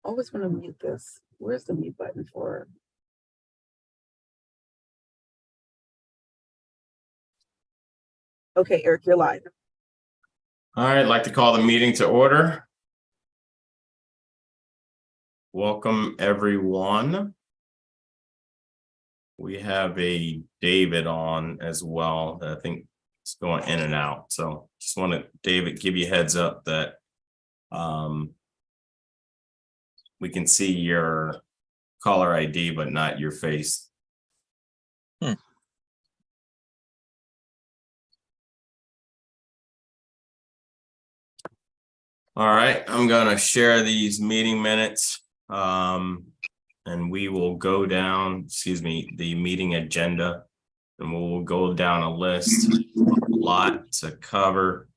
always want to mute this. Where's the mute button for? Okay, Eric, you're live. All right, I'd like to call the meeting to order. Welcome, everyone. We have a David on as well that I think is going in and out. So just want to, David, give you a heads up that we can see your caller ID, but not your face. All right, I'm going to share these meeting minutes and we will go down, the meeting agenda, and we'll go down a list, a lot to cover.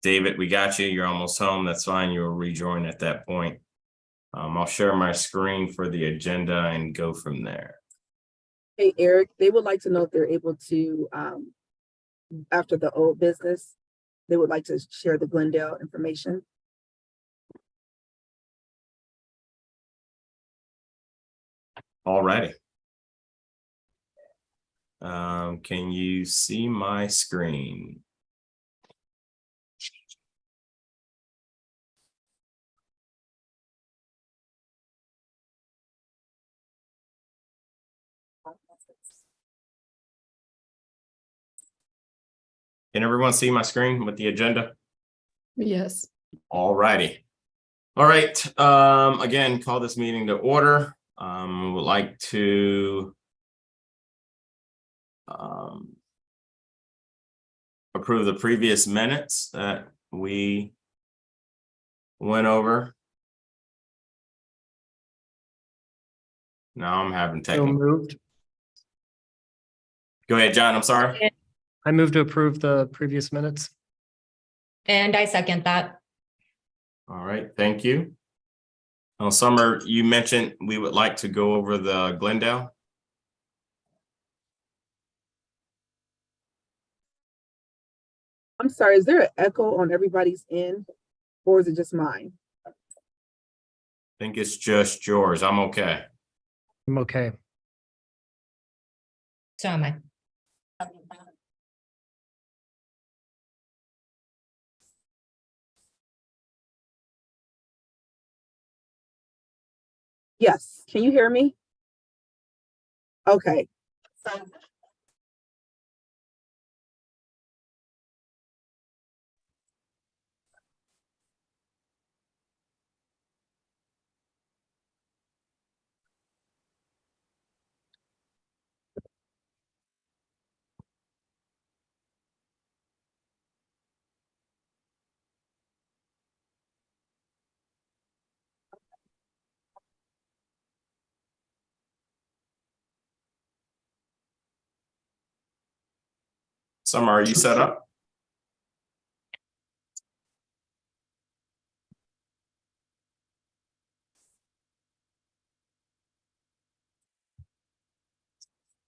David, we got you. You're almost home. That's fine. You'll rejoin at that point. I'll share my screen for the agenda and go from there. Hey, Eric, they would like to know if they're able to, after the old business, they would like to share the Glendale information. All righty. Can you see my screen? Can everyone see my screen with the agenda? Yes. All righty. All right. Again, call this meeting to order. Would like to approve the previous minutes that we went over. Now I'm having technical. Moved. Go ahead, John. I'm sorry. I move to approve the previous minutes. And I second that. All right, thank you. Summer, you mentioned we would like to go over the Glendale. I'm sorry, is there an echo on everybody's end, or is it just mine? I think it's just yours. I'm okay. I'm okay. So am I. Yes, can you hear me? Okay. Summer, are you set up?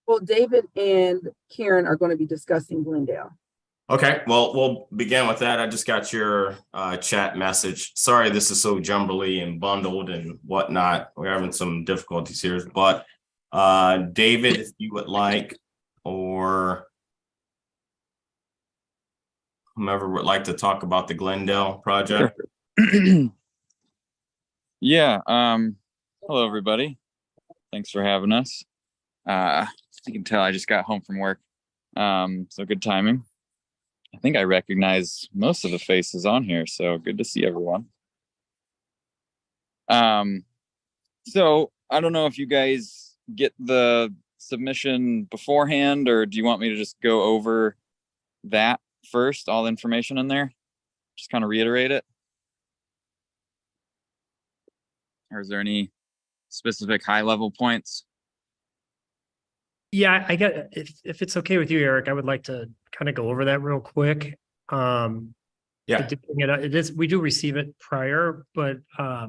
Well, David and Karen are going to be discussing Glendale. Okay, well, we'll begin with that. I just got your chat message. Sorry, this is so jumbly and bundled and whatnot. We're having some difficulties here, but David, if you would like, or whomever would like to talk about the Glendale project. Sure. Yeah. Hello, everybody. Thanks for having us. You can tell I just got home from work. So good timing. I think I recognize most of the faces on here, so good to see everyone. So I don't know if you guys get the submission beforehand, or do you want me to just go over that first, all the information in there? Just kind of reiterate it? Or is there any specific high-level points? Yeah, I get if it's okay with you, Eric, I would like to kind of go over that real quick. Yeah. It is, we do receive it prior, but I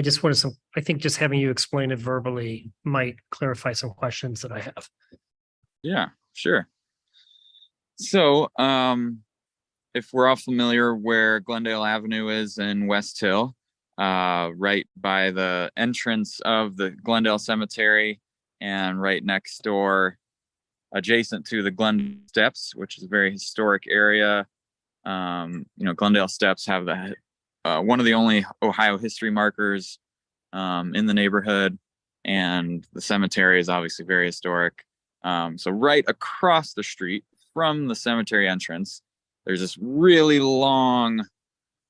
just wanted some, I think just having you explain it verbally might clarify some questions that I have. Yeah, sure. So if we're all familiar where Glendale Avenue is in West Hill, right by the entrance of the Glendale Cemetery and right next door, adjacent to the Glendale Steps, which is a very historic area. Glendale Steps have the one of the only Ohio history markers in the neighborhood, and the cemetery is obviously very historic. So right across the street from the cemetery entrance, there's this really long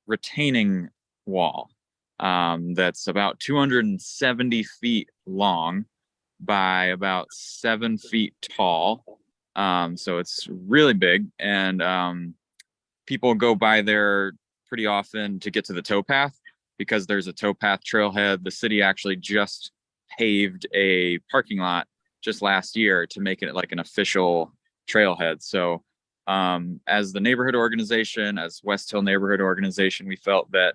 retaining wall that's about 270 feet long by about 7 feet tall. So it's really big, and people go by there pretty often to get to the towpath because there's a towpath trailhead. The city actually just paved a parking lot just last year to make it like an official trailhead. So as the neighborhood organization, as West Hill neighborhood organization, we felt that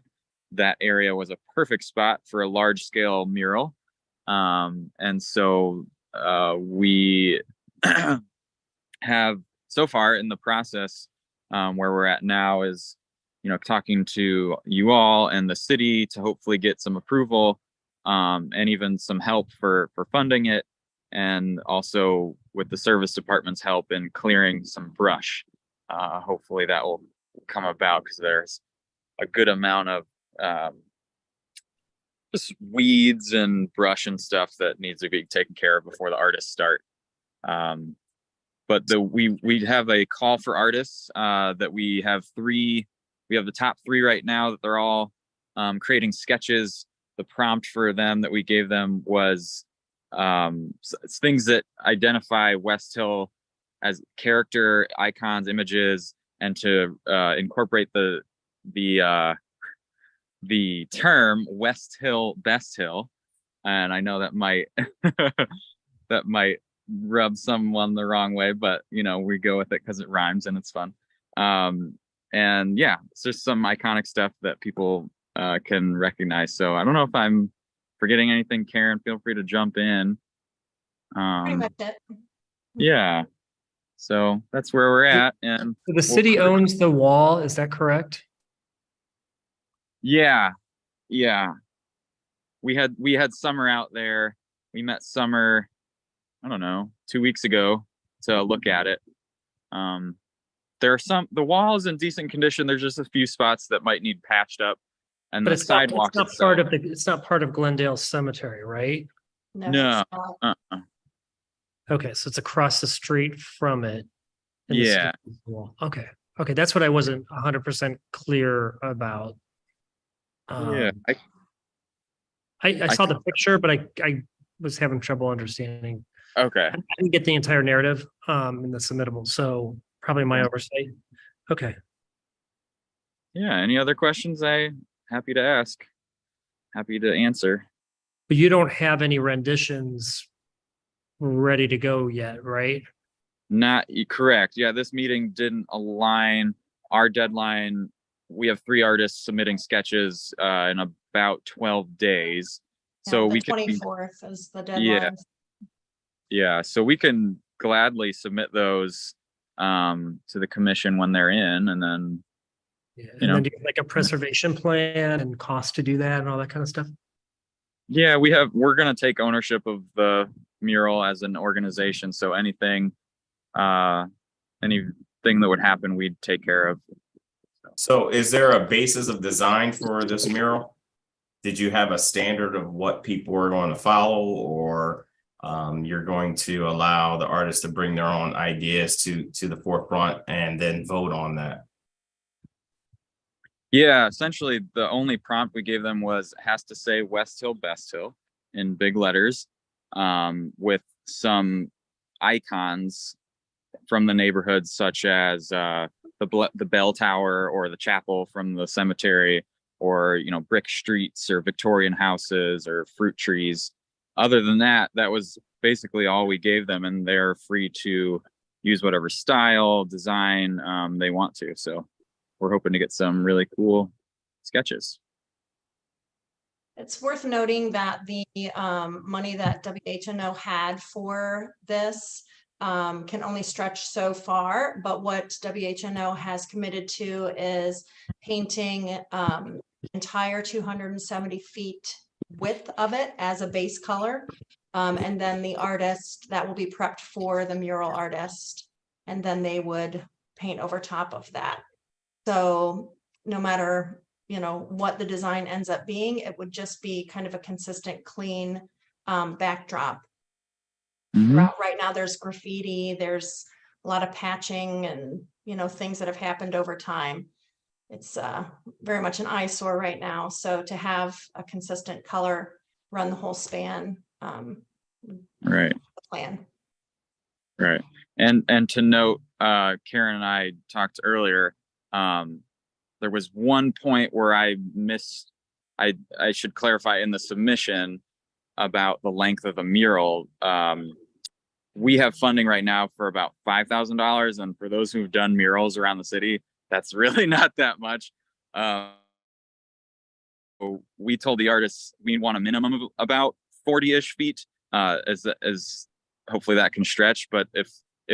that area was a perfect spot for a large scale mural. And so we have so far in the process, where we're at now is, talking to you all and the city to hopefully get some approval, and even some help for funding it. And also with the service department's help in clearing some brush. Hopefully that will come about because there's a good amount of just weeds and brush and stuff that needs to be taken care of before the artists start. But we have a call for artists that we have three. We have the top three right now that they're all creating sketches. The prompt for them that we gave them was it's things that identify West Hill as character, icons, images, and to incorporate the term West Hill, Best Hill. And I know that might that might rub someone the wrong way, but we go with it because it rhymes and it's fun. And yeah, it's just some iconic stuff that people can recognize. So I don't know if I'm forgetting anything. Karen, feel free to jump in. Pretty much it. Yeah, so that's where we're at. And So the city owns the wall, is that correct? Yeah. We had Summer out there. We met Summer, I don't know, 2 weeks ago to look at it. The wall is in decent condition. There's just a few spots that might need patched up. And But the it's not, sidewalk it's not part of Glendale Cemetery, right? No. It's not. Okay, so it's across the street from it. and the Yeah. city wall. Okay, that's what I wasn't 100% clear about. Yeah. I saw the picture, but I was having trouble understanding. Okay. I didn't get the entire narrative in the submittable, so probably my oversight. Okay. Yeah. Any other questions? Happy to ask. Happy to answer. But you don't have any renditions ready to go yet, right? Not correct. Yeah, this meeting didn't align our deadline. We have 3 artists submitting sketches in about 12 days. So the we can 24th is the deadline. Yeah, so we can gladly submit those to the commission when they're in, and then And then do you have like a preservation plan and cost to do that and all that kind of stuff? yeah, we're gonna take ownership of the mural as an organization. So anything that would happen, we'd take care of. So is there a basis of design for this mural? Did you have a standard of what people are going to follow, or you're going to allow the artists to bring their own ideas to the forefront and then vote on that? Yeah, essentially the only prompt we gave them was has to say West Hill, Best Hill in big letters, with some icons from the neighborhood, such as the bell tower or the chapel from the cemetery, or brick streets or Victorian houses or fruit trees. Other than that, that was basically all we gave them, and they're free to use whatever style, design they want to. So we're hoping to get some really cool sketches. It's worth noting that the money that WHNO had for this can only stretch so far, but what WHNO has committed to is painting entire 270 feet width of it as a base color. And then the artist that will be prepped for the mural artist, and then they would paint over top of that. So no matter, you know, what the design ends up being, it would just be kind of a consistent, clean backdrop. Mhm. Right now there's graffiti, there's a lot of patching and, you know, things that have happened over time. It's very much an eyesore right now. So to have a consistent color run the whole span, Right. the plan. Right. And to note, Karen and I talked earlier, there was one point where I missed, I should clarify in the submission about the length of the mural. We have funding right now for about $5,000. And for those who've done murals around the city, that's really not that much. We told the artists we want a minimum of about 40-ish feet, as hopefully that can stretch. But if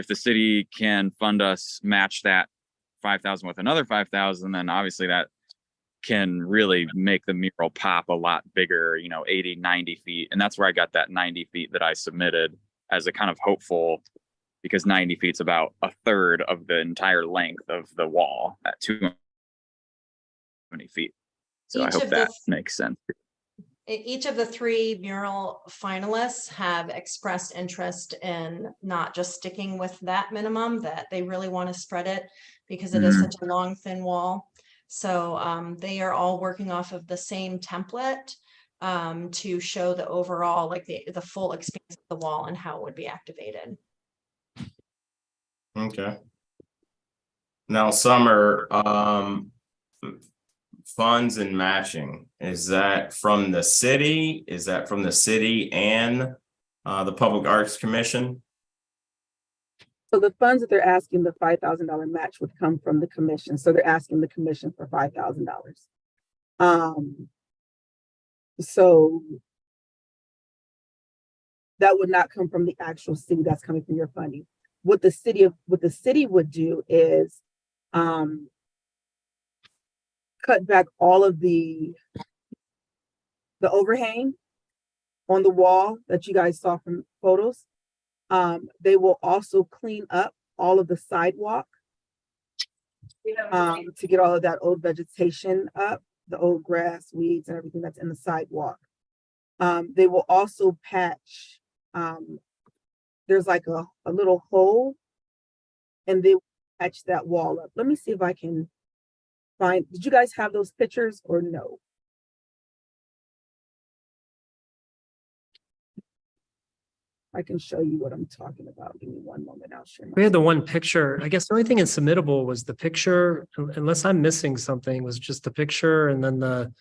the city can fund us match that 5,000 with another 5,000, then obviously that can really make the mural pop a lot bigger, you know, 80, 90 feet. And that's where I got that 90 feet that I submitted as a kind of hopeful, because 90 feet is about a third of the entire length of the wall at 270 feet. So I Each hope of the that makes sense. Each of the 3 mural finalists have expressed interest in not just sticking with that minimum, that they really want to spread it because it is such a long, thin wall. So they are all working off of the same template to show the overall, like the full expanse of the wall and how it would be activated. Okay. Now, Summer, funds and matching, is that from the city? Is that from the city and the Public Arts Commission? So the funds that they're asking, the $5,000 match would come from the commission. So they're asking the commission for $5,000. So that would not come from the actual city. That's coming from your funding. What the city would do is cut back all of the overhang on the wall that you guys saw from photos. They will also clean up all of the sidewalk to get all of that old vegetation up, the old grass, weeds, and everything that's in the sidewalk. They will also patch, there's like a little hole, and they will patch that wall up. Let me see if I can find, did you guys have those pictures or no? I can show you what I'm talking about. Give me one moment. I'll share. We had the one picture. I guess the only thing in submittable was the picture, unless I'm missing something, was just the picture and then the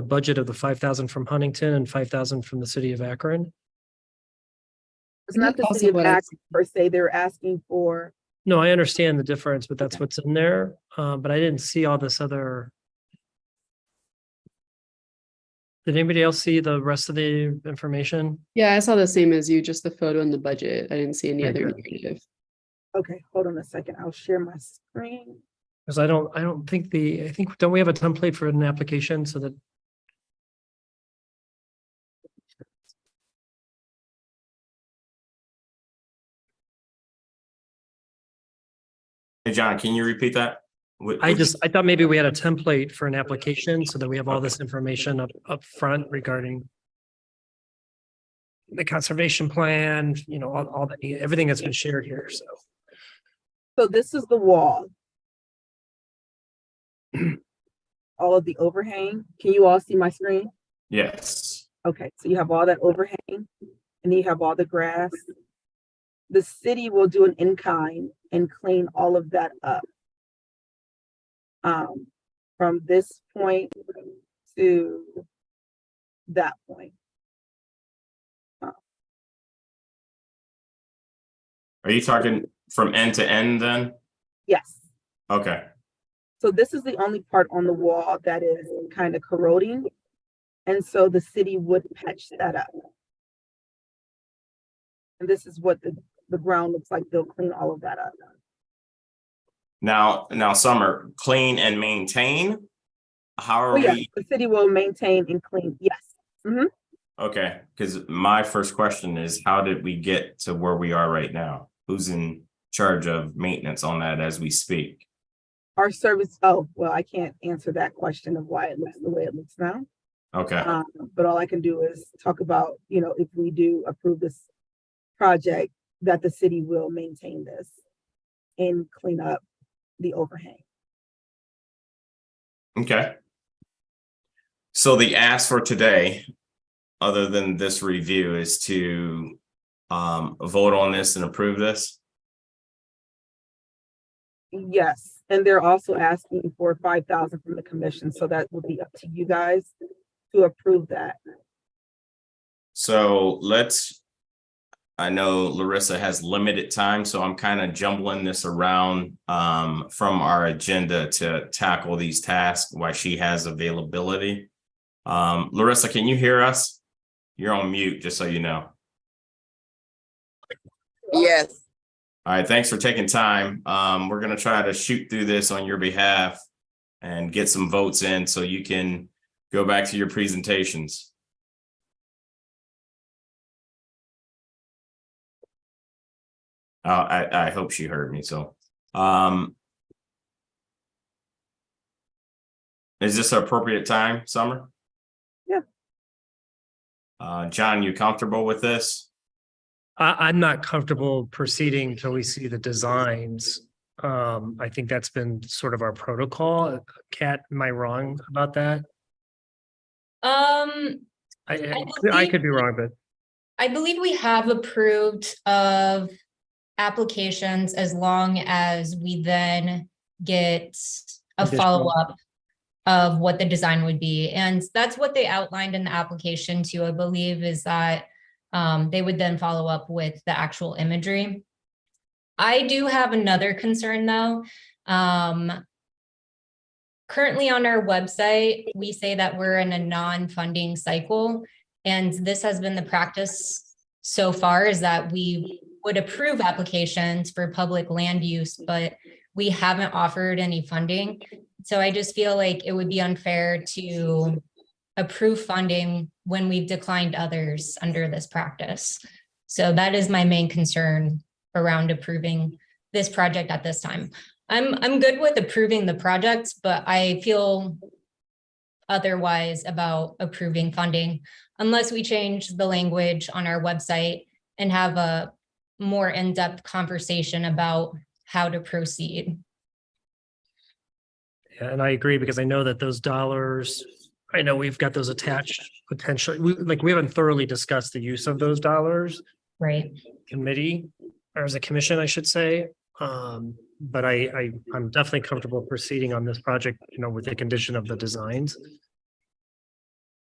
budget of the 5,000 from Huntington and 5,000 from the city of Akron. It's not the city of Akron per se. They're asking for. No, I understand the difference, but that's what's in there. But I didn't see all this other. Did anybody else see the rest of the information? Yeah, I saw the same as you, just the photo and the budget. I didn't see any Very other good. narrative. Okay, hold on a second. I'll share my screen. Because I don't think don't we have a template for an application so that. Hey, John, can you repeat that? I thought maybe we had a template for an application so that we have all this information up front regarding the conservation plan, you know, all the, everything that's been shared here, so. So this is the wall. All of the overhang. Can you all see my screen? Yes. Okay, so you have all that overhang and then you have all the grass. The city will do an in-kind and clean all of that up. From this point to that point. Are you talking from end to end then? Yes. Okay. So this is the only part on the wall that is kind of corroding. And so the city would patch that up. And this is what the ground looks like, they'll clean all of that up. Now, Summer, clean and maintain. How are Oh, yes, we? the city will maintain and clean, yes. Mhm. Okay, because my first question is, how did we get to where we are right now? Who's in charge of maintenance on that as we speak? Our service, oh, well, I can't answer that question of why it looks the way it looks now. Okay, But all I can do is talk about, if we do approve this project, that the city will maintain this and clean up the overhang. okay. So the ask for today, other than this review, is to vote on this and approve this. Yes, and they're also asking for 5,000 from the commission, so that will be up to you guys to approve that. So I know Larissa has limited time, so I'm kind of jumbling this around from our agenda to tackle these tasks while she has availability. Larissa, can you hear us? You're on mute, just so you know. Yes. All right, thanks for taking time. We're going to try to shoot through this on your behalf and get some votes in so you can go back to your presentations. I hope she heard me. So, is this an appropriate time, Summer? Yeah. John, you comfortable with this? I'm not comfortable proceeding till we see the designs. I think that's been sort of our protocol. Kat, am I wrong about that? I I could be wrong, but believe we have approved of applications as long as we then get a Additional. follow-up of what the design would be. And that's what they outlined in the application too, I believe, is that they would then follow up with the actual imagery. I do have another concern though. Currently on our website, we say that we're in a non-funding cycle. And this has been the practice so far, is that we would approve applications for public land use, but we haven't offered any funding. So I just feel like it would be unfair to approve funding when we've declined others under this practice. So that is my main concern around approving this project at this time. I'm good with approving the projects, but I feel otherwise about approving funding unless we change the language on our website and have a more in-depth conversation about how to proceed. yeah, and I agree, because I know that those dollars, I know we've got those attached potentially. We haven't thoroughly discussed the use of those dollars. Right. Committee, or as a commission, I should say. But I'm definitely comfortable proceeding on this project, with the condition of the designs.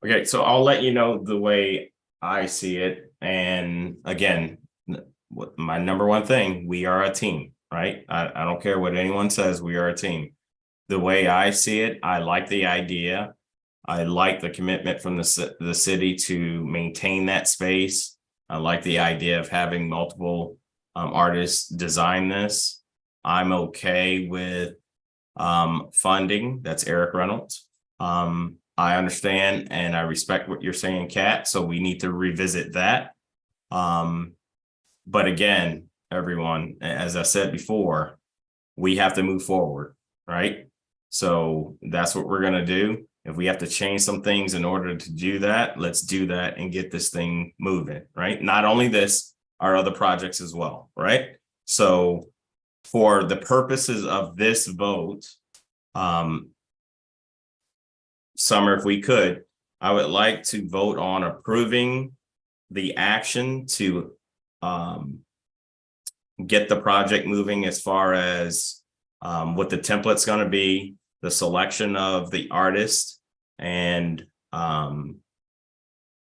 Okay, so I'll let you know the way I see it. And again, my number one thing, we are a team, right? I don't care what anyone says, we are a team. The way I see it, I like the idea. I like the commitment from the city to maintain that space. I like the idea of having multiple artists design this. I'm okay with funding. That's Eric Reynolds. I understand and I respect what you're saying, Kat. So we need to revisit that. But again, everyone, as I said before, we have to move forward, right? So that's what we're going to do. If we have to change some things in order to do that, let's do that and get this thing moving, right? Not only this, our other projects as well, right? So for the purposes of this vote, Summer, if we could, I would like to vote on approving the action to get the project moving as far as what the template's going to be, the selection of the artist, and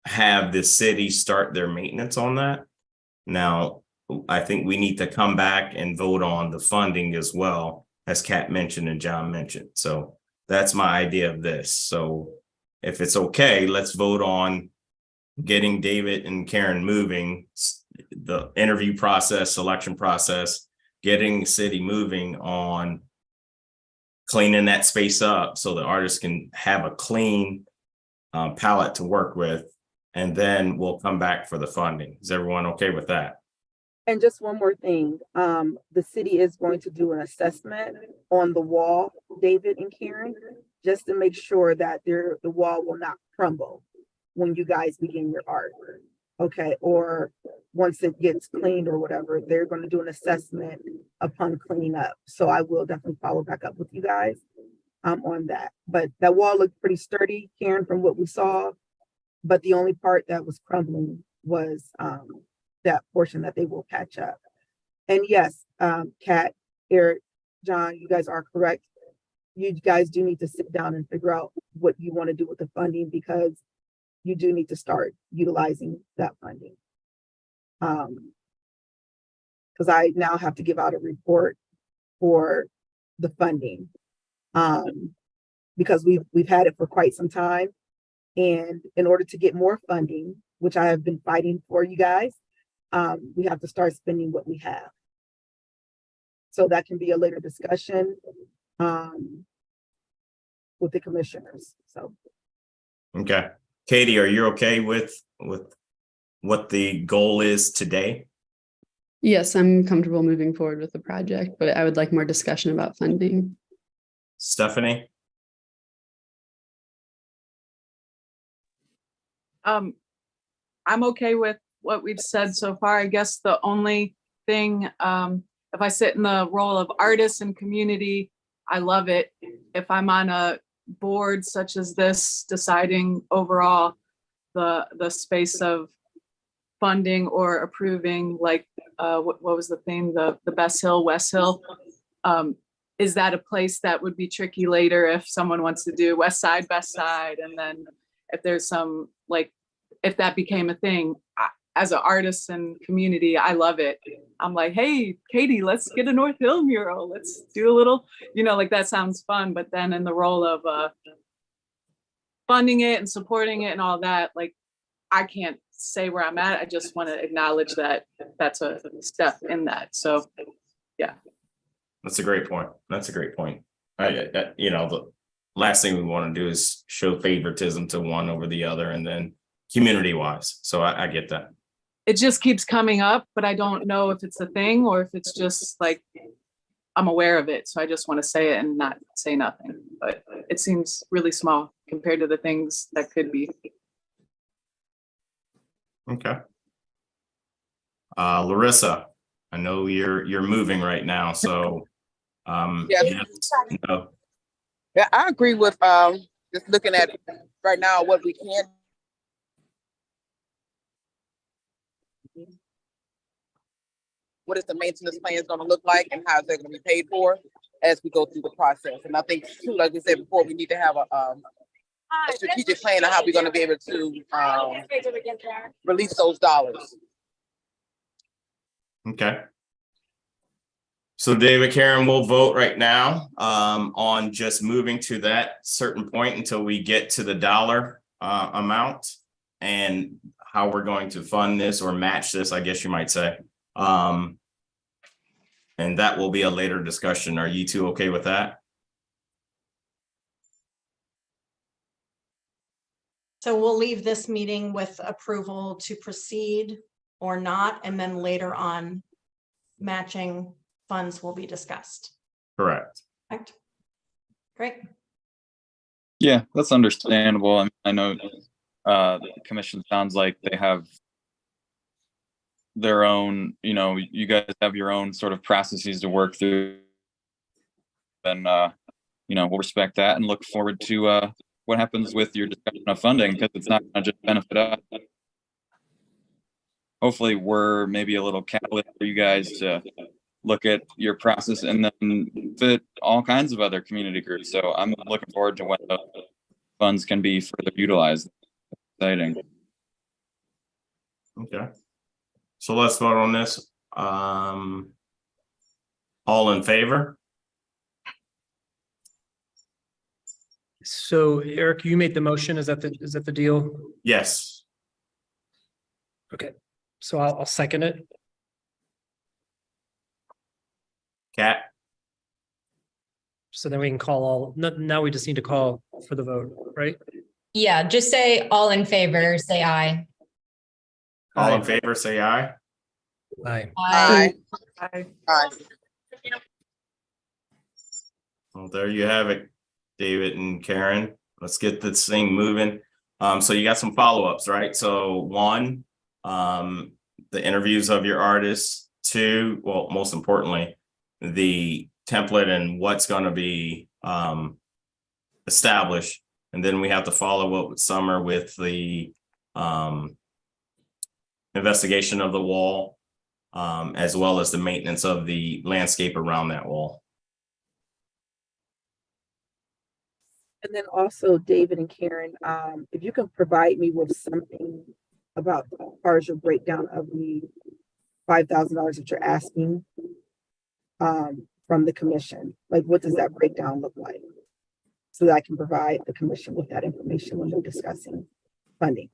have the city start their maintenance on that. Now, I think we need to come back and vote on the funding as well, as Kat mentioned and John mentioned. So that's my idea of this. So if it's okay, let's vote on getting David and Karen moving the interview process, selection process, getting the city moving on cleaning that space up so the artists can have a clean palette to work with, and then we'll come back for the funding. Is everyone okay with that? And just one more thing, the city is going to do an assessment on the wall, David and Karen, just to make sure that the wall will not crumble when you guys begin your art. Okay, or once it gets cleaned or whatever, they're going to do an assessment upon cleaning up. So I will definitely follow back up with you guys on that. But that wall looked pretty sturdy, Karen, from what we saw. But the only part that was crumbling was that portion that they will patch up. And yes, Kat, Eric, John, you guys are correct. You guys do need to sit down and figure out what you want to do with the funding, because you do need to start utilizing that funding. Because I now have to give out a report for the funding, because we've had it for quite some time. And in order to get more funding, which I have been fighting for you guys, we have to start spending what we have. So that can be a later discussion with the commissioners. So. Okay. Katie, are you okay with what the goal is today? Yes, I'm comfortable moving forward with the project, but I would like more discussion about funding. Stephanie? I'm okay with what we've said so far. I guess the only thing, if I sit in the role of artist and community, I love it. If I'm on a board such as this, deciding overall the space of funding or approving, like what was the thing, the Best Hill, West Hill, is that a place that would be tricky later if someone wants to do West Side, Best Side, and then if there's some, like, if that became a thing, as an artist and community, I love it. I'm like, hey, Katie, let's get a North Hill mural. Let's do a little, like that sounds fun. But then in the role of funding it and supporting it and all that, like, I can't say where I'm at. I just want to acknowledge that that's a step in that. So, yeah. That's a great point. That's a great point. The last thing we want to do is show favoritism to one over the other, and then community wise. So I get that. It just keeps coming up, but I don't know if it's a thing or if it's just like, I'm aware of it. So I just want to say it and not say nothing, but it seems really small compared to the things that could be. Okay. Larissa, I know you're moving right now, so Yeah, I agree with just looking at right now what we can. What is the maintenance plan going to look like, and how is that going to be paid for as we go through the process? And I think too, like we said before, we need to have a strategic plan of how we're going to be able to release those dollars. okay. So David, Karen, we'll vote right now on just moving to that certain point until we get to the dollar amount and how we're going to fund this or match this, I guess you might say. And that will be a later discussion. Are you two okay with that? So we'll leave this meeting with approval to proceed or not, and then later on, matching funds will be discussed. Correct. Correct. Great. Yeah, that's understandable. I know the commission sounds like they have their own, you guys have your own sort of processes to work through. And, we'll respect that and look forward to what happens with your discussion of funding, because it's not going to just benefit us. Hopefully we're maybe a little catalyst for you guys to look at your process and then fit all kinds of other community groups. So I'm looking forward to when the funds can be further utilized. Exciting. Okay. So let's vote on this. All in favor? So Eric, you made the motion. Is that the deal? Yes. Okay. So I'll second it. Kat, So then we can call all, now we just need to call for the vote, right? Yeah, just say all in favor, say aye. all in Aye. favor, say aye. Aye. Aye. I- Aye. Well, there you have it, David and Karen. Let's get this thing moving. So you got some follow-ups, right? So one, the interviews of your artists. Two, well, most importantly, the template and what's going to be established. And then we have to follow up with Summer with the investigation of the wall, as well as the maintenance of the landscape around that wall. And then also David and Karen, if you can provide me with something about the partial breakdown of the $5,000 that you're asking from the commission, like what does that breakdown look like? So that I can provide the commission with that information when we're discussing funding.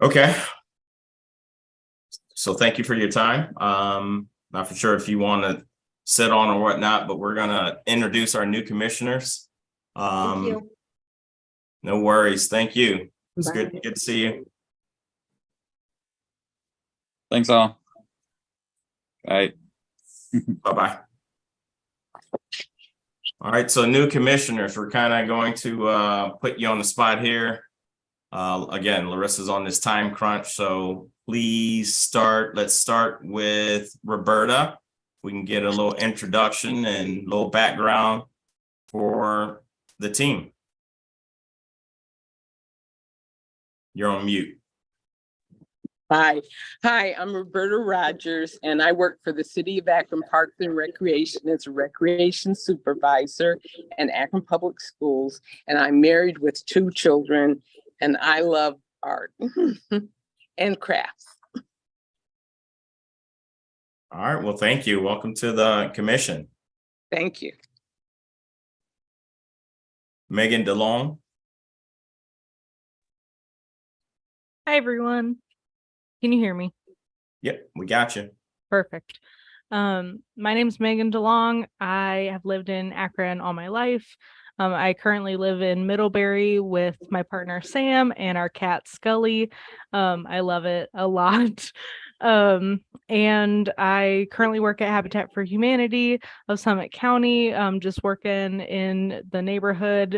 Okay. So thank you for your time. Not for sure if you want to sit on or whatnot, but we're gonna introduce our new commissioners. Thank you. No worries. Thank you. It's Bye. good to see you. Thanks all. Bye. Bye-bye. All right, so new commissioners, we're kind of going to put you on the spot here. Again, Larissa's on this time crunch, so please start. Let's start with Roberta. We can get a little introduction and a little background for the team. You're on mute. Hi, I'm Roberta Rogers, and I work for the City of Akron Parks and Recreation as a recreation supervisor in Akron Public Schools. And I'm married with 2 children, and I love art and crafts. All right, well, thank you. Welcome to the commission. Thank you. Megan DeLong. Hi, everyone. Can you hear me? Yep, we got you. Perfect. My name's Megan DeLong. I have lived in Akron all my life. I currently live in Middlebury with my partner Sam and our cat Scully. I love it a lot. And I currently work at Habitat for Humanity of Summit County, just working in the neighborhood.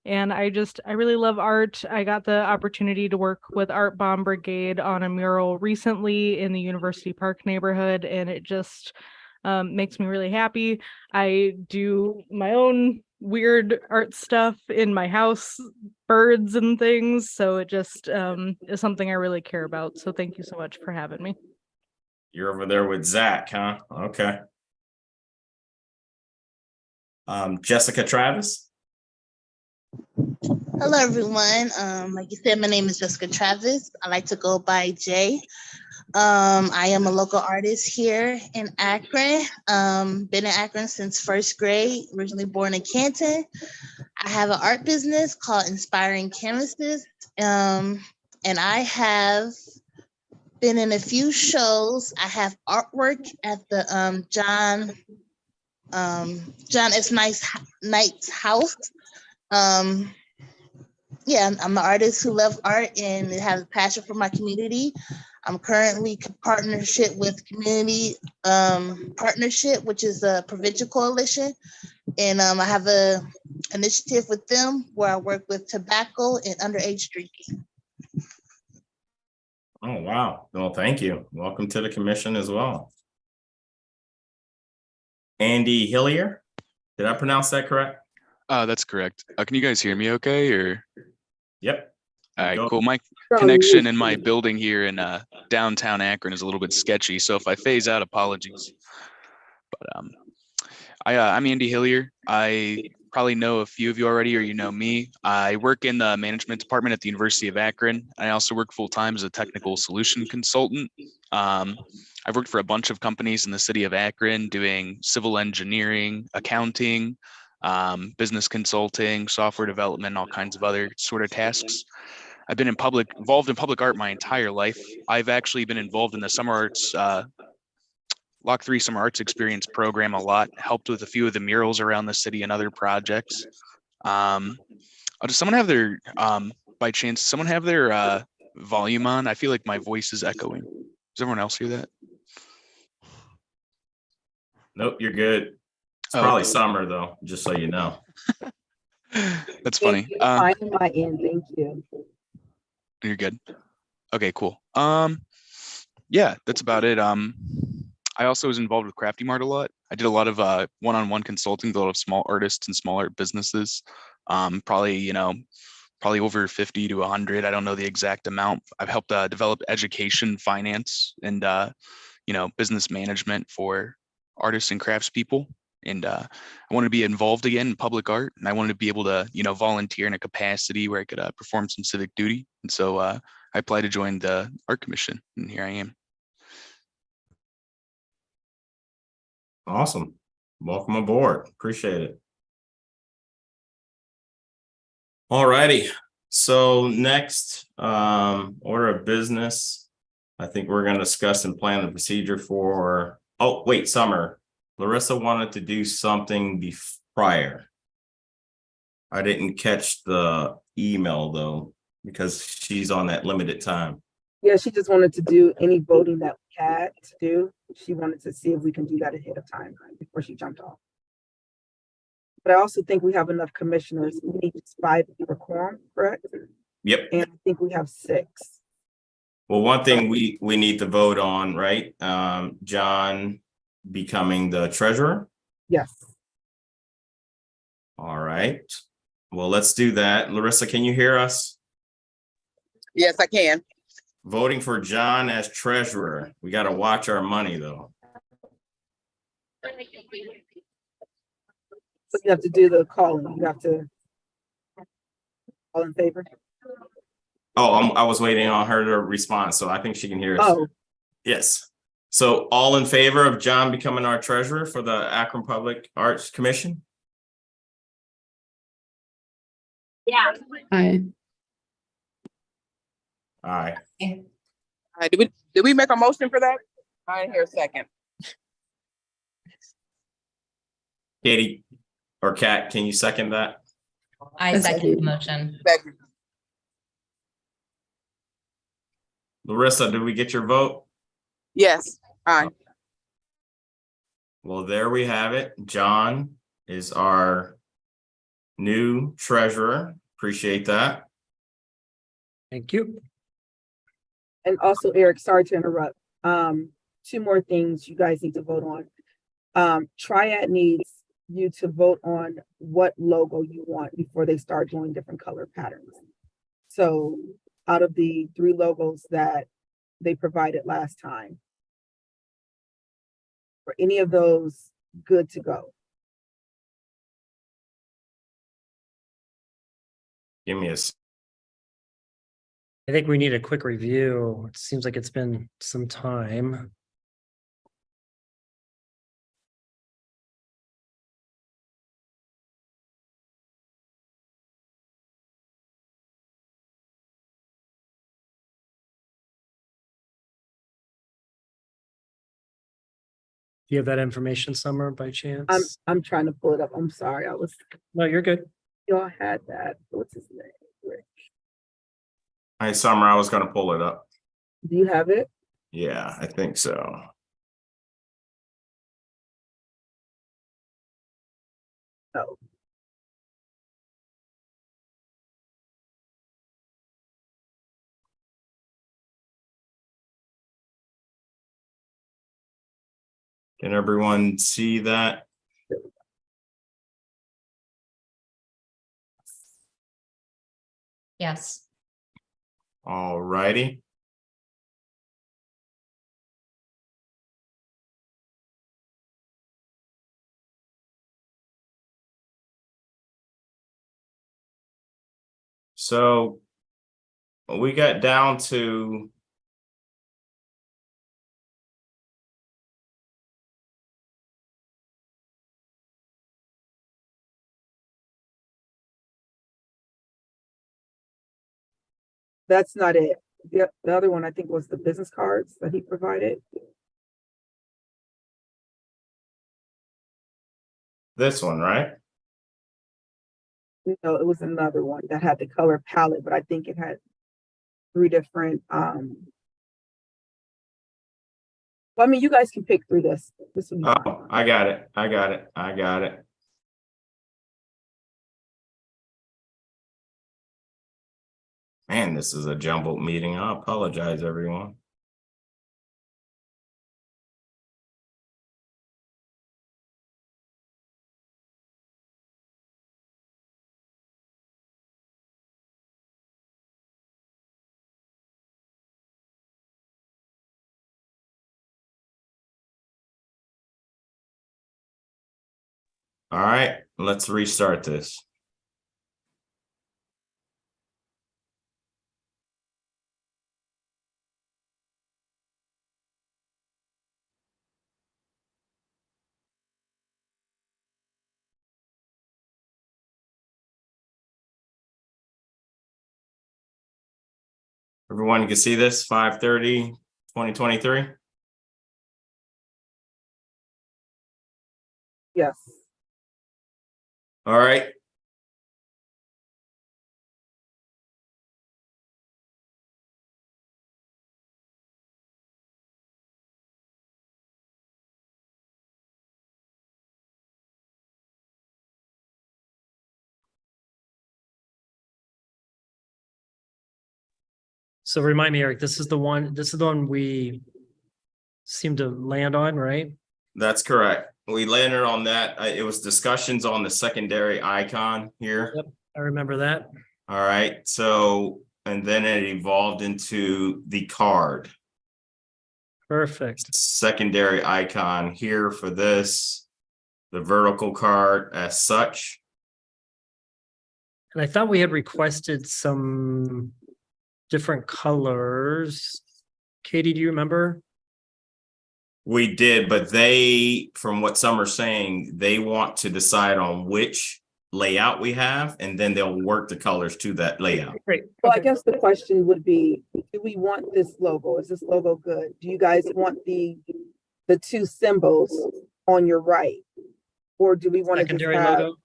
And I really love art. I got the opportunity to work with Art Bomb Brigade on a mural recently in the University Park neighborhood, and it just makes me really happy. I do my own weird art stuff in my house, birds and things, so it just is something I really care about. So thank you so much for having me. You're over there with Zach, huh? Okay. Jessica Travis. Hello, everyone. Like you said, my name is Jessica Travis. I like to go by Jay. I am a local artist here in Akron. Been in Akron since first grade, originally born in Canton. I have an art business called Inspiring Canvases. And I have been in a few shows. I have artwork at the John F. Knight's house. Yeah, I'm an artist who loves art and has a passion for my community. I'm currently partnership with Community Partnership, which is a provincial coalition. And I have a initiative with them where I work with tobacco and underage drinking. Oh, wow. Well, thank you. Welcome to the commission as well. Andy Hillier. Did I pronounce that correct? That's correct. Can you guys hear me okay, or? Yep. All right, Go. cool. My connection in my building here in downtown Akron is a little bit sketchy, so if I phase out, apologies. But I'm Andy Hillier. I probably know a few of you already, or you know me. I work in the management department at the University of Akron. I also work full-time as a technical solution consultant. I've worked for a bunch of companies in the city of Akron doing civil engineering, accounting, business consulting, software development, all kinds of other sort of tasks. I've been involved in public art my entire life. I've actually been involved in the summer arts, Lock 3 Summer Arts Experience program a lot, helped with a few of the murals around the city and other projects. Does someone have their, by chance, someone have their volume on? I feel like my voice is echoing. Does everyone else hear that? Nope, you're good. It's probably summer though, just so you know. That's funny. Fine on my end, thank you. You're good. Okay, cool. Yeah, that's about it. I also was involved with Crafty Mart a lot. I did a lot of one-on-one consulting with a lot of small artists and small art businesses. Probably over 50 to 100. I don't know the exact amount. I've helped develop education, finance, and business management for artists and craftspeople. And I wanted to be involved again in public art, and I wanted to be able to volunteer in a capacity where I could perform some civic duty. And so I applied to join the art commission, and here I am. Awesome. Welcome aboard. Appreciate it. All righty. So next, order of business. I think we're going to discuss and plan the procedure for, oh, wait, Summer. Larissa wanted to do something prior. I didn't catch the email though, because she's on that limited time. Yeah, she just wanted to do any voting that we had to do. She wanted to see if we can do that ahead of time before she jumped off. But I also think we have enough commissioners. We need 5 for quorum, correct? Yep. And I think we have 6. Well, one thing we need to vote on, right? John becoming the treasurer. Yes. All right. Well, let's do that. Larissa, can you hear us? Yes, I can. Voting for John as treasurer. We got to watch our money though. So you have to do the calling. You have to all in favor. Oh, I was waiting on her to respond, so I think she can hear us. Oh, Yes. So all in favor of John becoming our treasurer for the Akron Public Arts Commission? Yeah. Aye. Aye. Did we make a motion for that? I didn't hear a second. Katie or Kat, can you second that? I second the motion. Second. Larissa, did we get your vote? Yes. Aye. Well, there we have it. John is our new treasurer. Appreciate that. Thank you. and also Eric, sorry to interrupt. 2 more things you guys need to vote on. Triad needs you to vote on what logo you want before they start doing different color patterns. So out of the 3 logos that they provided last time, for any of those good to go? Give me a I think we need a quick review. It seems like it's been some time. Do you have that information, Summer, by chance? I'm trying to pull it up. I'm sorry. No, you're good. Y'all had that. What's his name? Rick. Hi, Summer. I was going to pull it up. Do you have it? Yeah, I think so. No. Can everyone see that? Yes. All righty. So we got down to That's not it. The other one I think was the business cards that he provided. This one, right? No, it was another one that had the color palette, but I think it had 3 different, well, I mean, you guys can pick through this. This would be fine. Oh, I got it. I got it. I got it. Man, this is a jumbled meeting. I apologize, everyone. All right, let's restart this. Everyone can see this, 5/30/2023. Yes. All right. So remind me, Eric, this is the one we seem to land on, right? That's correct. We landed on that. It was discussions on the secondary icon here. Yep, I remember that. All right. So, and then it evolved into the card. Perfect. Secondary icon here for this, the vertical card as such. And I thought we had requested some different colors. Katie, do you remember? We did, but they, from what some are saying, they want to decide on which layout we have, and then they'll work the colors to that layout. Great. Well, I guess the question would be, do we want this logo? Is this logo good? Do you guys want the 2 symbols on your right? Or do we want to just Secondary have, logo?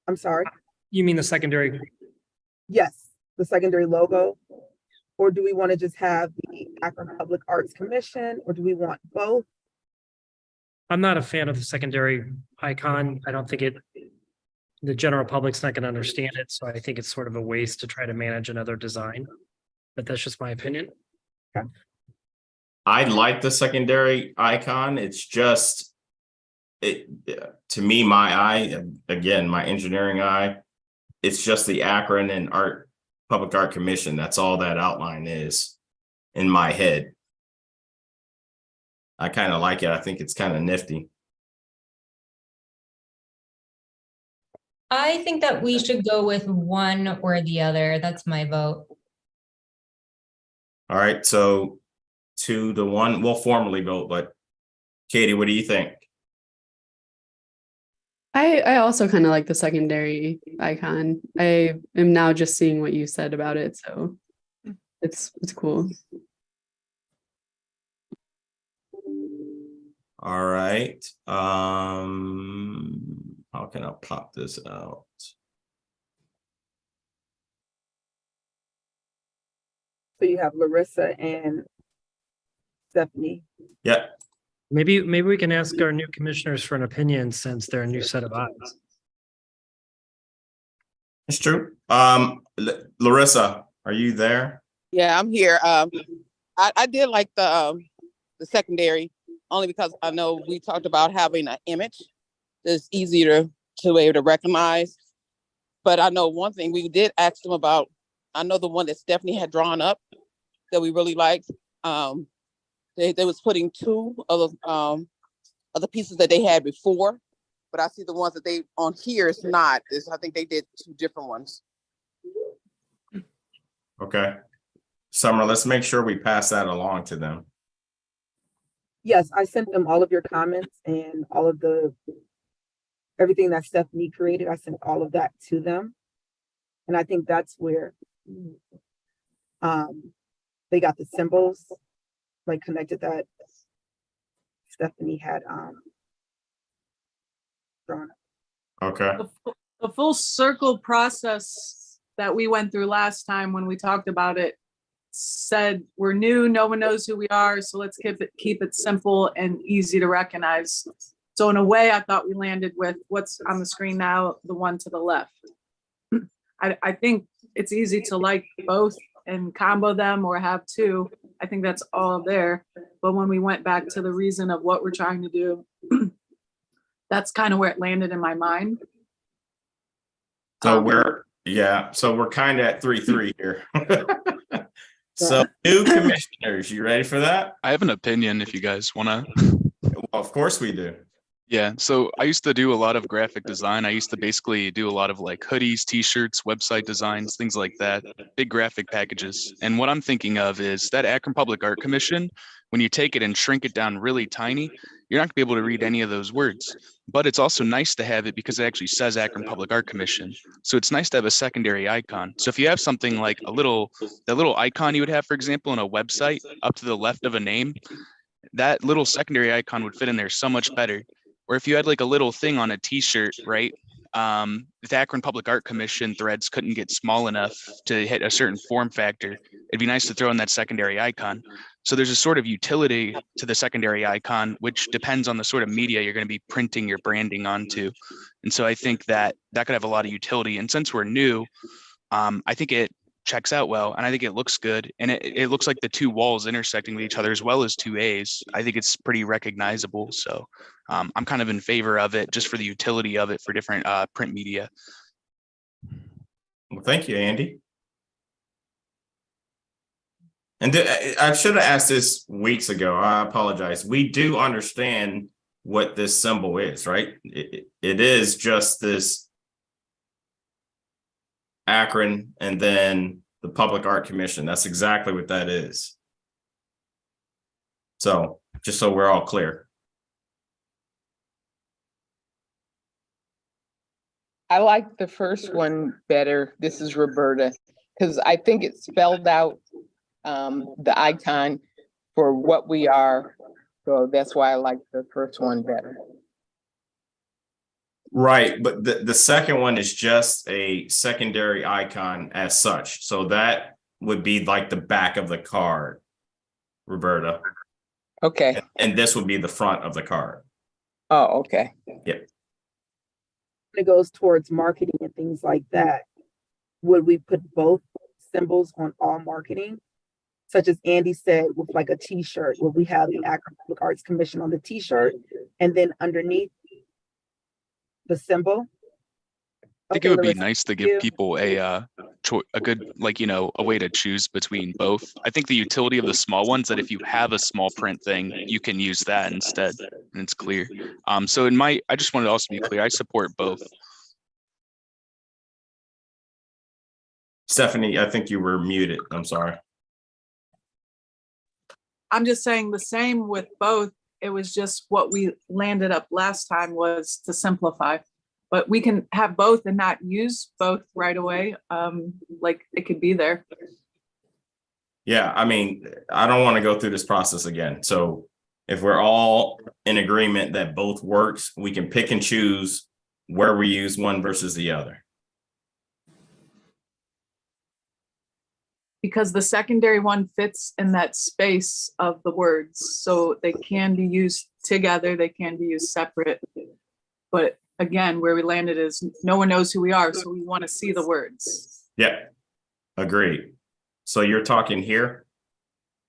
I'm sorry? You mean the secondary? Yes, the secondary logo. Or do we want to just have the Akron Public Arts Commission, or do we want both? I'm not a fan of the secondary icon. I don't think the general public's not going to understand it. So I think it's sort of a waste to try to manage another design. But that's just my opinion. I like the secondary icon. It's just, to me, my eye, again, my engineering eye, it's just the Akron and Public Art Commission. That's all that outline is in my head. I kind of like it. I think it's kind of nifty. I think that we should go with one or the other. That's my vote. All right, so 2-1, we'll formally vote, but Katie, what do you think? I also kind of like the secondary icon. I am now just seeing what you said about it, so it's cool. All right. How can I pop this out? So you have Larissa and Stephanie. Yep. Maybe we can ask our new commissioners for an opinion since they're a new set of eyes. It's true. Larissa, are you there? Yeah, I'm here. I did like the secondary only because I know we talked about having an image that's easier to be able to recognize. But I know one thing we did ask them about. I know the one that Stephanie had drawn up that we really liked. They was putting 2 of the pieces that they had before, but I see the ones that they on here is not. I think they did 2 different ones. Okay. Summer, let's make sure we pass that along to them. Yes, I sent them all of your comments and all of everything that Stephanie created. I sent all of that to them. And I think that's where They got the symbols, like connected that Stephanie had drawn. Okay. The full circle process that we went through last time when we talked about it said we're new, no one knows who we are, so let's keep it simple and easy to recognize. So in a way, I thought we landed with what's on the screen now, the one to the left. I think it's easy to like both and combo them or have two. I think that's all there. But when we went back to the reason of what we're trying to do, that's kind of where it landed in my mind. So we're kind of at 3-3 here. So new commissioners, you ready for that? I have an opinion if you guys want to. Well, of course we do. Yeah, so I used to do a lot of graphic design. I used to basically do a lot of like hoodies, t-shirts, website designs, things like that, big graphic packages. And what I'm thinking of is that Akron Public Art Commission, when you take it and shrink it down really tiny, you're not gonna be able to read any of those words. But it's also nice to have it because it actually says Akron Public Art Commission. So it's nice to have a secondary icon. So if you have something like that little icon you would have, for example, in a website up to the left of a name, that little secondary icon would fit in there so much better. Or if you had like a little thing on a t-shirt, right? The Akron Public Art Commission threads couldn't get small enough to hit a certain form factor. It'd be nice to throw in that secondary icon. So there's a sort of utility to the secondary icon, which depends on the sort of media you're going to be printing your branding onto. And so I think that could have a lot of utility. And since we're new, I think it checks out well, and I think it looks good, and it looks like the two walls intersecting with each other as well as two A's. I think it's pretty recognizable, so I'm kind of in favor of it just for the utility of it for different print media. Well, thank you, Andy. And I should have asked this weeks ago. I apologize. We do understand what this symbol is, right? It is just this Akron and then the Public Art Commission. That's exactly what that is. So just so we're all clear. I like the first one better. This is Roberta, because I think it spelled out the icon for what we are. So that's why I like the first one better. Right, but the second one is just a secondary icon as such. So that would be like the back of the card, Roberta. Okay. And this would be the front of the card. Oh, okay. Yeah. It goes towards marketing and things like that. Would we put both symbols on all marketing? Such as Andy said, with like a t-shirt, would we have the Akron Public Arts Commission on the t-shirt and then underneath the symbol? I think it would be nice to give people a good, like, a way to choose between both. I think the utility of the small ones, that if you have a small print thing, you can use that instead, and it's clear. So I just wanted to also be clear, I support both. Stephanie, I think you were muted. I'm sorry. I'm just saying the same with both. It was just what we landed up last time was to simplify, but we can have both and not use both right away. Like it could be there. Yeah, I mean, I don't want to go through this process again. So if we're all in agreement that both works, we can pick and choose where we use one versus the other. Because the secondary one fits in that space of the words. So they can be used together, they can be used separate. But again, where we landed is no one knows who we are, so we want to see the words. Yeah, agreed. So you're talking here?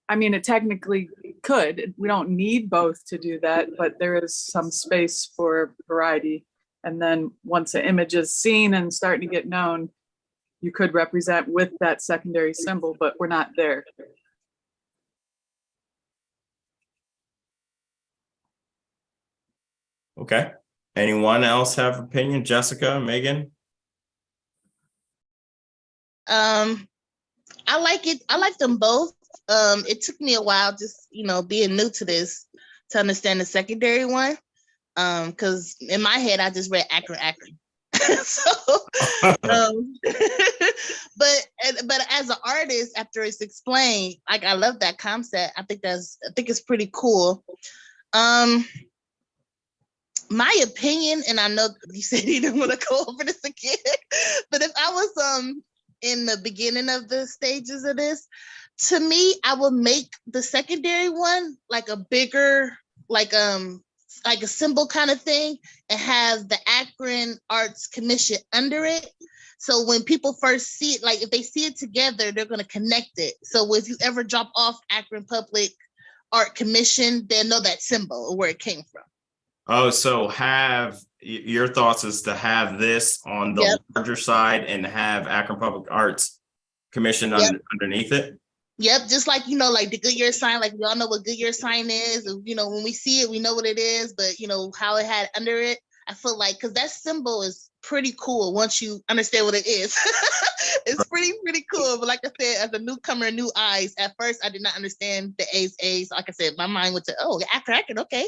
I mean, it technically could. We don't need both to do that, but there is some space for variety. And then once an image is seen and starting to get known, you could represent with that secondary symbol, but we're not there. Okay. Anyone else have opinion? Jessica, Megan? I like it. I like them both. It took me a while, just being new to this, to understand the secondary one. Because in my head, I just read Akron. So, um, but as an artist, after it's explained, like I love that concept. I think it's pretty cool. My opinion, and I know you said you didn't want to go over this again, but if I was in the beginning of the stages of this, to me, I would make the secondary one like a bigger, like a symbol kind of thing, and have the Akron Arts Commission under it. So when people first see it, like if they see it together, they're going to connect it. So if you ever drop off Akron Public Art Commission, they'll know that symbol or where it came from. Oh, so have your thoughts is to have this on the larger side and have Akron Public Arts Commission underneath it? Yep, just like, like the Goodyear sign, like we all know what Goodyear sign is. When we see it, we know what it is, but how it had under it, I feel like, because that symbol is pretty cool once you understand what it is. It's pretty cool. But like I said, as a newcomer, new eyes, at first I did not understand the A's. Like I said, my mind went to, Akron, okay.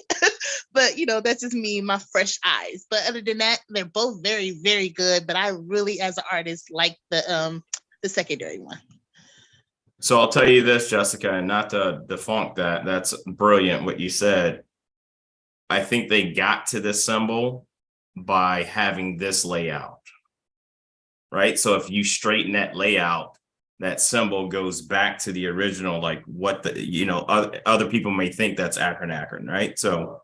But that's just me, my fresh eyes. But other than that, they're both very, very good. But I really, as an artist, like the secondary one. So I'll tell you this, Jessica, and not to defunk that. That's brilliant what you said. I think they got to this symbol by having this layout, right? So if you straighten that layout, that symbol goes back to the original, like what other people may think that's Akron, right? So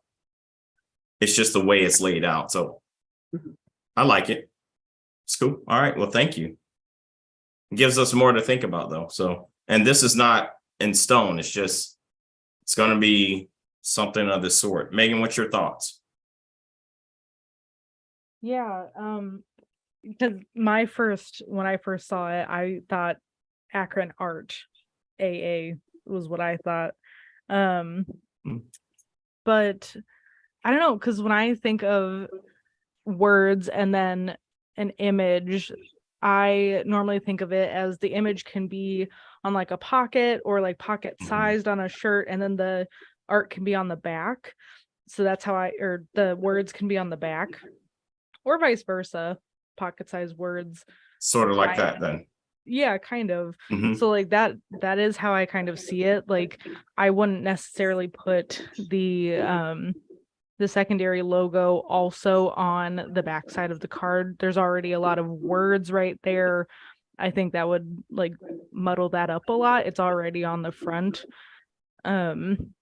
it's just the way it's laid out. So I like it. It's cool. All right. Well, thank you. It gives us more to think about though. So, and this is not in stone. It's going to be something of this sort. Megan, what's your thoughts? Yeah, because when I first saw it, I thought Akron Art AA was what I thought. But I don't know, because when I think of words and then an image, I normally think of it as the image can be on like a pocket or like pocket sized on a shirt, and then the art can be on the back. So that's how or the words can be on the back, or vice versa, pocket sized words. Sort of like that then. Yeah, kind of. So like that is how I kind of see it. Like I wouldn't necessarily put the secondary logo also on the back side of the card. There's already a lot of words right there. I think that would like muddle that up a lot. It's already on the front. And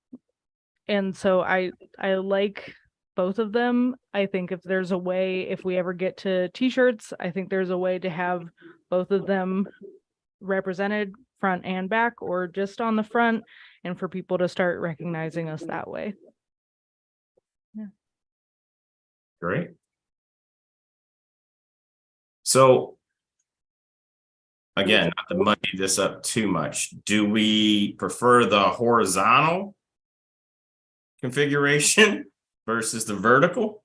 so I like both of them. I think if there's a way, if we ever get to t-shirts, I think there's a way to have both of them represented front and back, or just on the front, and for people to start recognizing us that way. Yeah. Great. So again, not to muddy this up too much, do we prefer the horizontal configuration versus the vertical?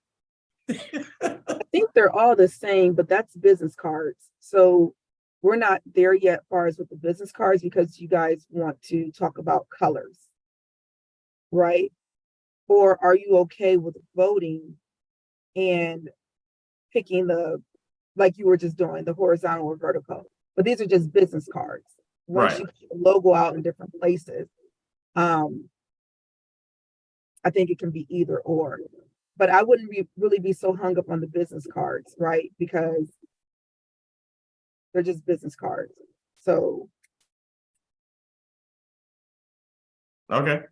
I think they're all the same, but that's business cards. So we're not there yet as far as with the business cards, because you guys want to talk about colors, right? Or are you okay with voting and picking like you were just doing, the horizontal or vertical? But these are just business cards. Once you put the logo out in different places, I think it can be either or. But I wouldn't really be so hung up on the business cards, right? Because they're just business cards. So. Okay.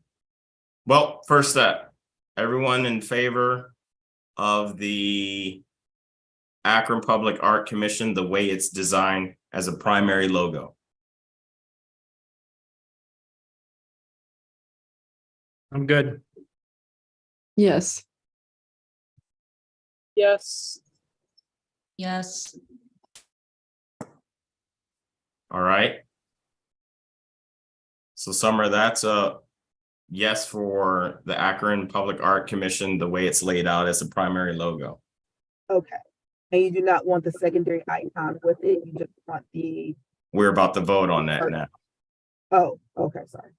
Well, first step, everyone in favor of the Akron Public Art Commission, the way it's designed as a primary logo? I'm good. Yes. Yes. Yes. All right. So Summer, that's a yes for the Akron Public Art Commission, the way it's laid out as a primary logo. Okay. And you do not want the secondary icon with it. You just want the. We're about to vote on that now. Oh, okay, sorry.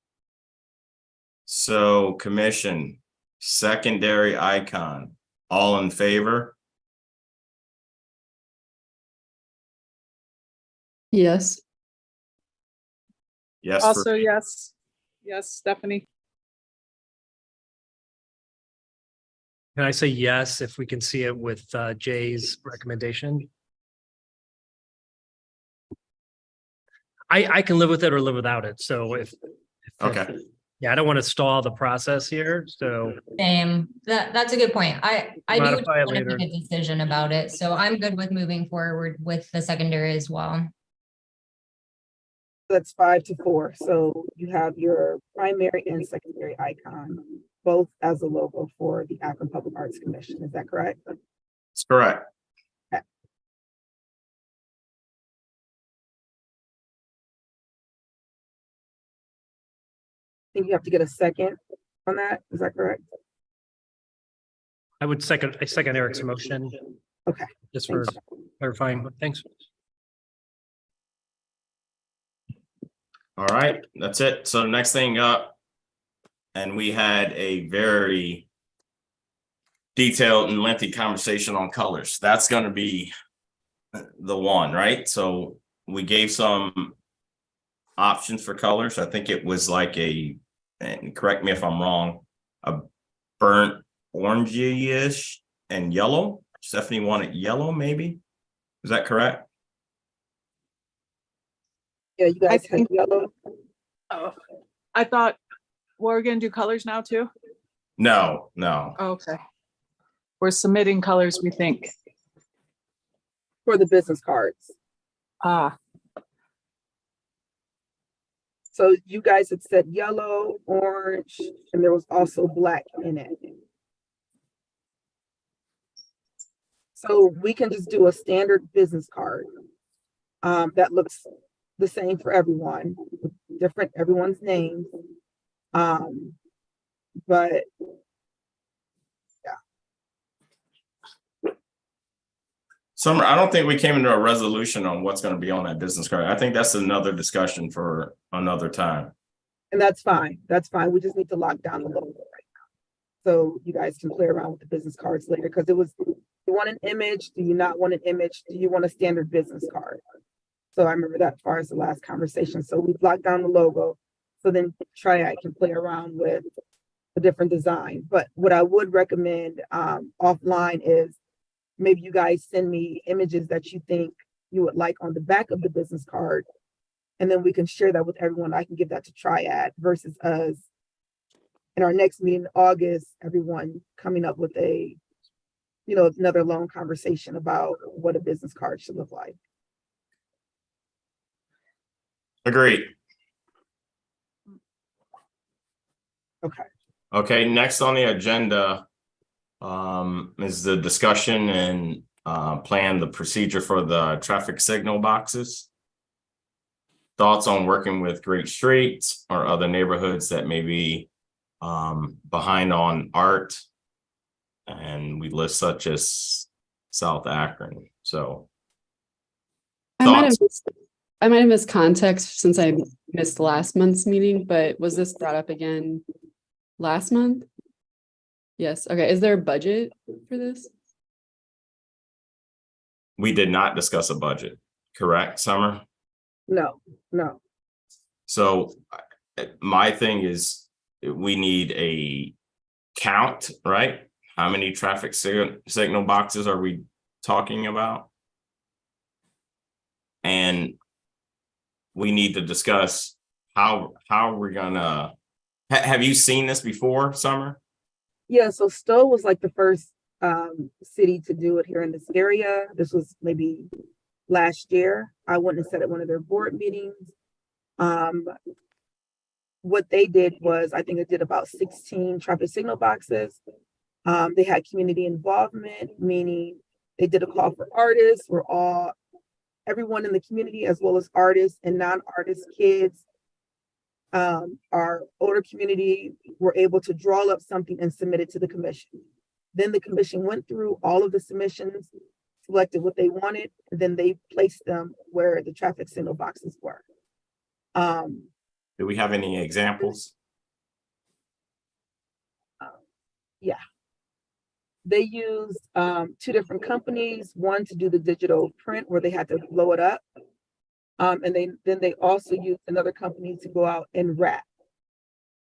So commission, secondary icon, all in favor? Yes. Yes. for Also, me. yes. Yes, Stephanie. Can I say yes if we can see it with Jay's recommendation? I can live with it or live without it. So if Okay. yeah, I don't want to stall the process here. So Same. That's a good point. I do Modify it want to later. make a decision about it. So I'm good with moving forward with the secondary as well. That's 5-4. So you have your primary and secondary icon, both as a logo for the Akron Public Arts Commission. Is that correct? That's correct. I think you have to get a second on that. Is that correct? I would second Eric's motion. Okay. Just for Thanks. clarifying. Thanks. All right, that's it. So next thing up, and we had a very detailed and lengthy conversation on colors. That's going to be the one, right? So we gave some options for colors. I think it was like and correct me if I'm wrong, a burnt orangey-ish and yellow. Stephanie wanted yellow, maybe. Is that correct? Yeah, you guys have think- yellow. Oh, I thought we're gonna do colors now too. No. Okay. We're submitting colors, we think. For the business cards. Ah, So you guys had said yellow, orange, and there was also black in it. So we can just do a standard business card that looks the same for everyone, with everyone's names. But Summer, I don't think we came into a resolution on what's going to be on that business card. I think that's another discussion for another time. and that's fine. That's fine. We just need to lock down the logo right now. So you guys can play around with the business cards later because it was, do you want an image? Do you not want an image? Do you want a standard business card? So I remember that as far as the last conversation. So we've locked down the logo. So then Triad can play around with a different design. But what I would recommend offline is maybe you guys send me images that you think you would like on the back of the business card. And then we can share that with everyone. I can give that to Triad versus us in our next meeting in August, everyone coming up with another long conversation about what a business card should look like. Agreed. Okay. Okay, next on the agenda is the discussion and plan the procedure for the traffic signal boxes. Thoughts on working with Great Streets or other neighborhoods that may be behind on art, and we list such as South Akron. So I might have missed context since I missed last month's meeting, but was this brought up again last month? Yes. Okay. Is there a budget for this? we did not discuss a budget, correct, Summer? No. So my thing is we need a count, right? How many traffic signal boxes are we talking about? And we need to discuss how we're gonna, have you seen this before, Summer? Yeah, so Stowe was like the first city to do it here in this area. This was maybe last year. I went and sat at one of their board meetings. What they did was, I think it did about 16 traffic signal boxes. They had community involvement, meaning they did a call for artists, everyone in the community, as well as artists and non-artist kids. Our older community were able to draw up something and submit it to the commission. Then the commission went through all of the submissions, selected what they wanted, and then they placed them where the traffic signal boxes were. Do we have any examples? Yeah. They used 2 different companies, one to do the digital print where they had to blow it up. And then they also use another company to go out and wrap.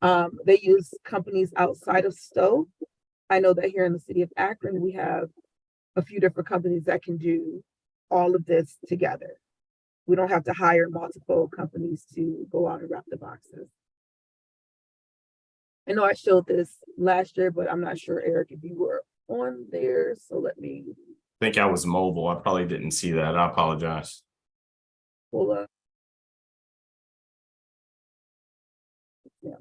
They use companies outside of Stowe. I know that here in the city of Akron, we have a few different companies that can do all of this together. We don't have to hire multiple companies to go out and wrap the boxes. I know I showed this last year, but I'm not sure, Eric, if you were on there. So let me think I was mobile. I probably didn't see that. I apologize. pull up. Yeah.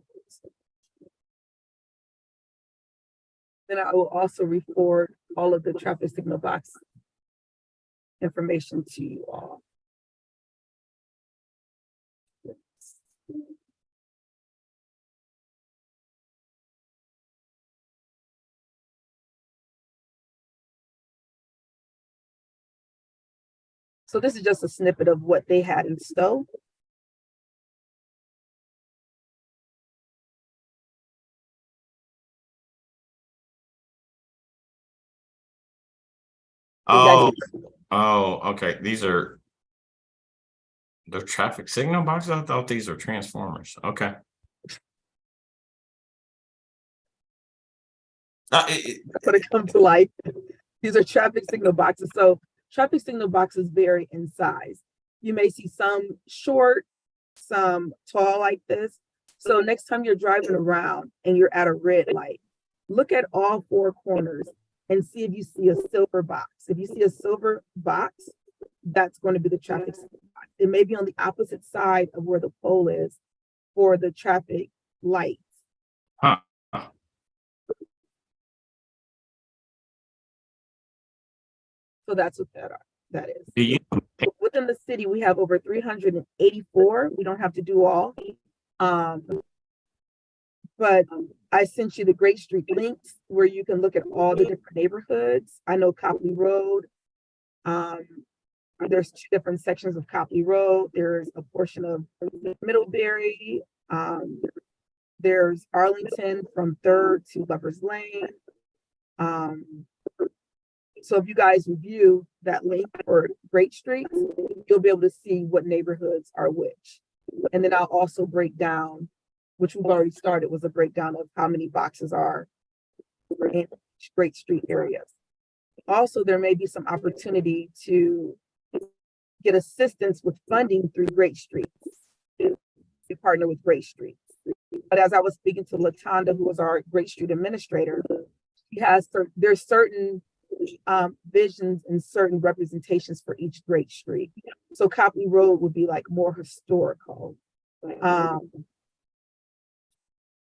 Then I will also report all of the traffic signal box information to you all. So this is just a snippet of what they had in Stowe. Okay. They're traffic signal boxes. I thought these were transformers. Okay. When it comes to life, these are traffic signal boxes. So traffic signal boxes vary in size. You may see some short, some tall like this. So next time you're driving around and you're at a red light, look at all four corners and see if you see a silver box. If you see a silver box, that's going to be the traffic signal box. It may be on the opposite side of where the pole is for the traffic lights. Huh. So that's what that is. Do you Within the city, we have over 384. We don't have to do all. But I sent you the Great Street links where you can look at all the different neighborhoods. I know Copley Road. There's two different sections of Copley Road. There's a portion of Middlebury. There's Arlington from 3rd to Lover's Lane. So if you guys review that link for Great Street, you'll be able to see what neighborhoods are which. And then I'll also break down, which we've already started, was a breakdown of how many boxes are in Great Street areas. Also, there may be some opportunity to get assistance with funding through Great Street. We partner with Great Street. But as I was speaking to Latanda, who was our Great Street administrator, there's certain visions and certain representations for each Great Street. So Copley Road would be like more historical.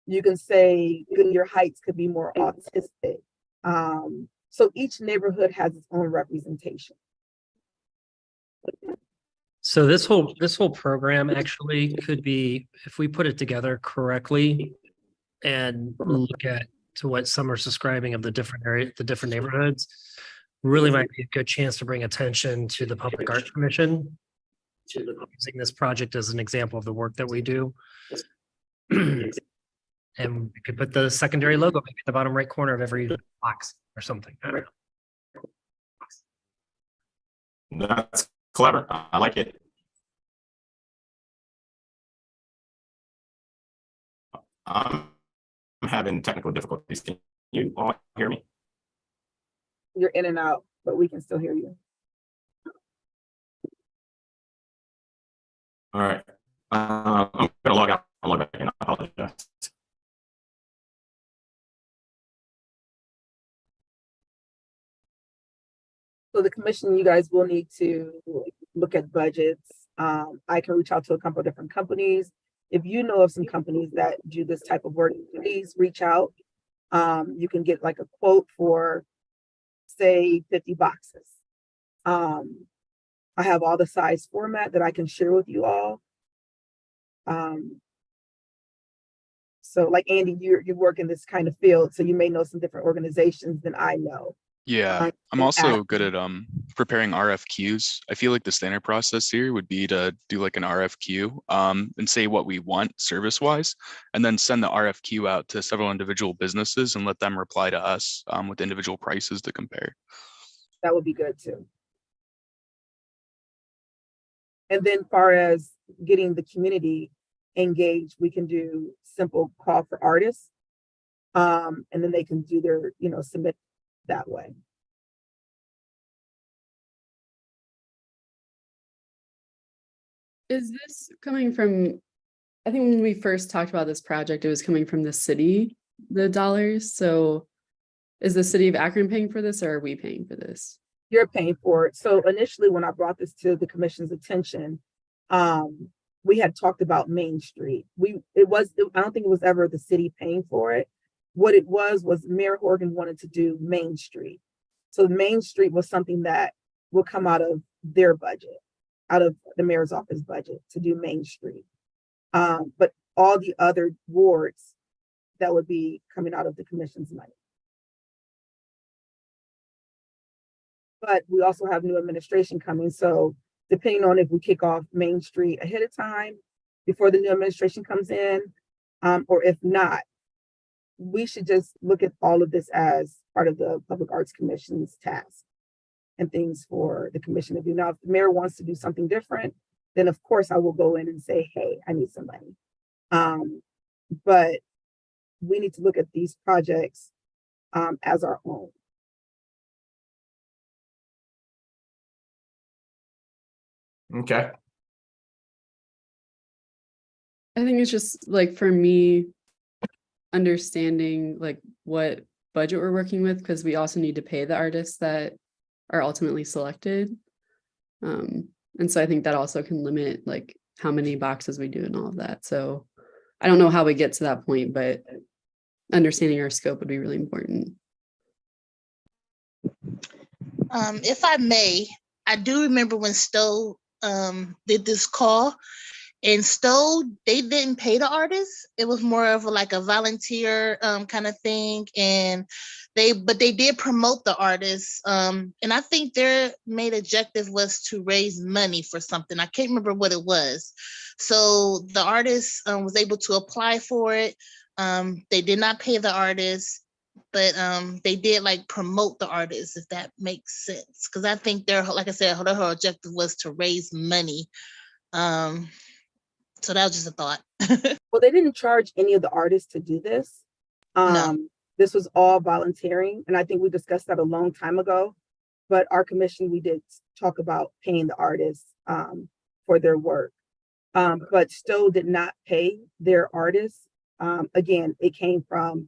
You can say Goodyear Heights could be more autistic. So each neighborhood has its own representation. So this whole program actually could be, if we put it together correctly and look at to what some are subscribing of the different neighborhoods, really might be a good chance to bring attention to the Public Art Commission, using this project as an example of the work that we do. And we could put the secondary logo maybe at the bottom right corner of every box or something. I don't know. That's clever. I like it. I'm having technical difficulties. Can you all hear me? You're in and out, but we can still hear you. All right. I'm going to log out. I'll log back in. I apologize. So the commission, you guys will need to look at budgets. I can reach out to a couple of different companies. If you know of some companies that do this type of work, please reach out. You can get like a quote for, say, 50 boxes. I have all the size format that I can share with you all. So like Andy, you work in this kind of field, so you may know some different organizations than I know. Yeah, I'm also good at preparing RFQs. I feel like the standard process here would be to do like an RFQ and say what we want service wise, and then send the RFQ out to several individual businesses and let them reply to us with individual prices to compare. That would be good too. And then far as getting the community engaged, we can do simple call for artists. And then they can do their, submit that way. Is this coming from, I think when we first talked about this project, it was coming from the city, the dollars. So is the city of Akron paying for this or are we paying for this? You're paying for it. So initially, when I brought this to the commission's attention, we had talked about Main Street. I don't think it was ever the city paying for it. What it was Mayor Horgan wanted to do Main Street. So Main Street was something that will come out of their budget, out of the mayor's office budget to do Main Street. But all the other wards, that would be coming out of the commission's money. But we also have new administration coming. So depending on if we kick off Main Street ahead of time before the new administration comes in, or if not, we should just look at all of this as part of the Public Arts Commission's task and things for the commission to do. Now, if the mayor wants to do something different, then of course I will go in and say, hey, I need some money. But we need to look at these projects as our own. Okay. I think it's just like for me, understanding like what budget we're working with, because we also need to pay the artists that are ultimately selected. And so I think that also can limit like how many boxes we do and all of that. So I don't know how we get to that point, but understanding our scope would be really important. If I may, I do remember when Stowe did this call, and Stowe, they didn't pay the artists. It was more of like a volunteer kind of thing, and they did promote the artists. And I think their main objective was to raise money for something. I can't remember what it was. So the artist was able to apply for it. They did not pay the artists, but they did like promote the artists, if that makes sense. Because I think like I said, her objective was to raise money. So that was just a thought. Well, they didn't charge any of the artists to do this. No. This was all volunteering. And I think we discussed that a long time ago. But our commission, we did talk about paying the artists for their work. But Stowe did not pay their artists. Again, it came from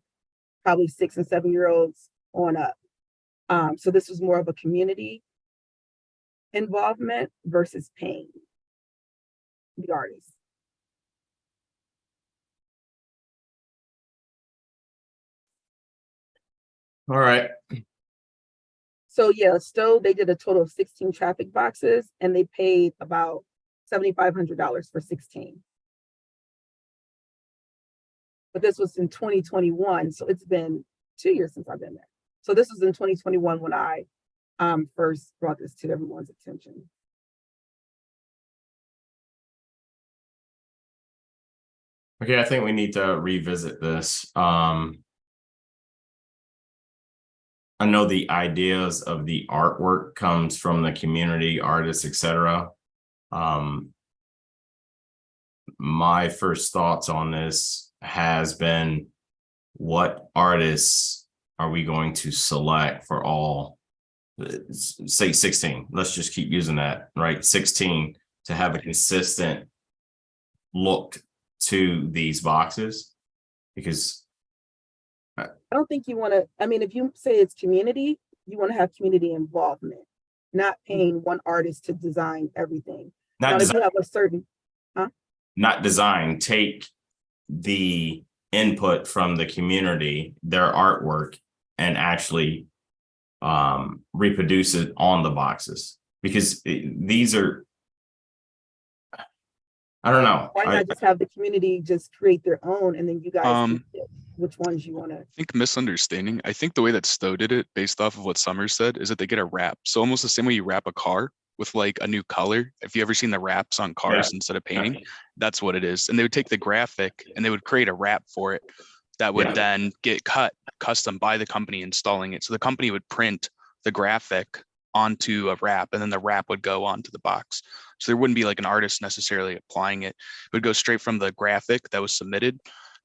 probably 6 and 7 year olds on up. So this was more of a community involvement versus paying the artists. All right. So yeah, Stowe, they did a total of 16 traffic boxes and they paid about $7,500 for 16. But this was in 2021, so it's been 2 years since I've been there. So this was in 2021 when I first brought this to everyone's attention. Okay, I think we need to revisit this. I know the ideas of the artwork comes from the community, artists, etc. My first thoughts on this has been, what artists are we going to select for all, say 16, let's just keep using that, right? 16 to have a consistent look to these boxes, because I don't think you want to, I mean, if you say it's community, you want to have community involvement, not paying one artist to design everything. Now, if you have a certain, not design, take the input from the community, their artwork, and actually reproduce it on the boxes, because these are, I don't know. Why not just have the community just create their own, and then you guys can pick which ones you want to. I think misunderstanding. I think the way that Stowe did it, based off of what Summers said, is that they get a wrap. So almost the same way you wrap a car with like a new color. If you ever seen the wraps on cars instead of painting, that's what it is. And they would take the graphic and they would create a wrap for it that would then get cut custom by the company installing it. So the company would print the graphic onto a wrap, and then the wrap would go onto the box. So there wouldn't be like an artist necessarily applying it. It would go straight from the graphic that was submitted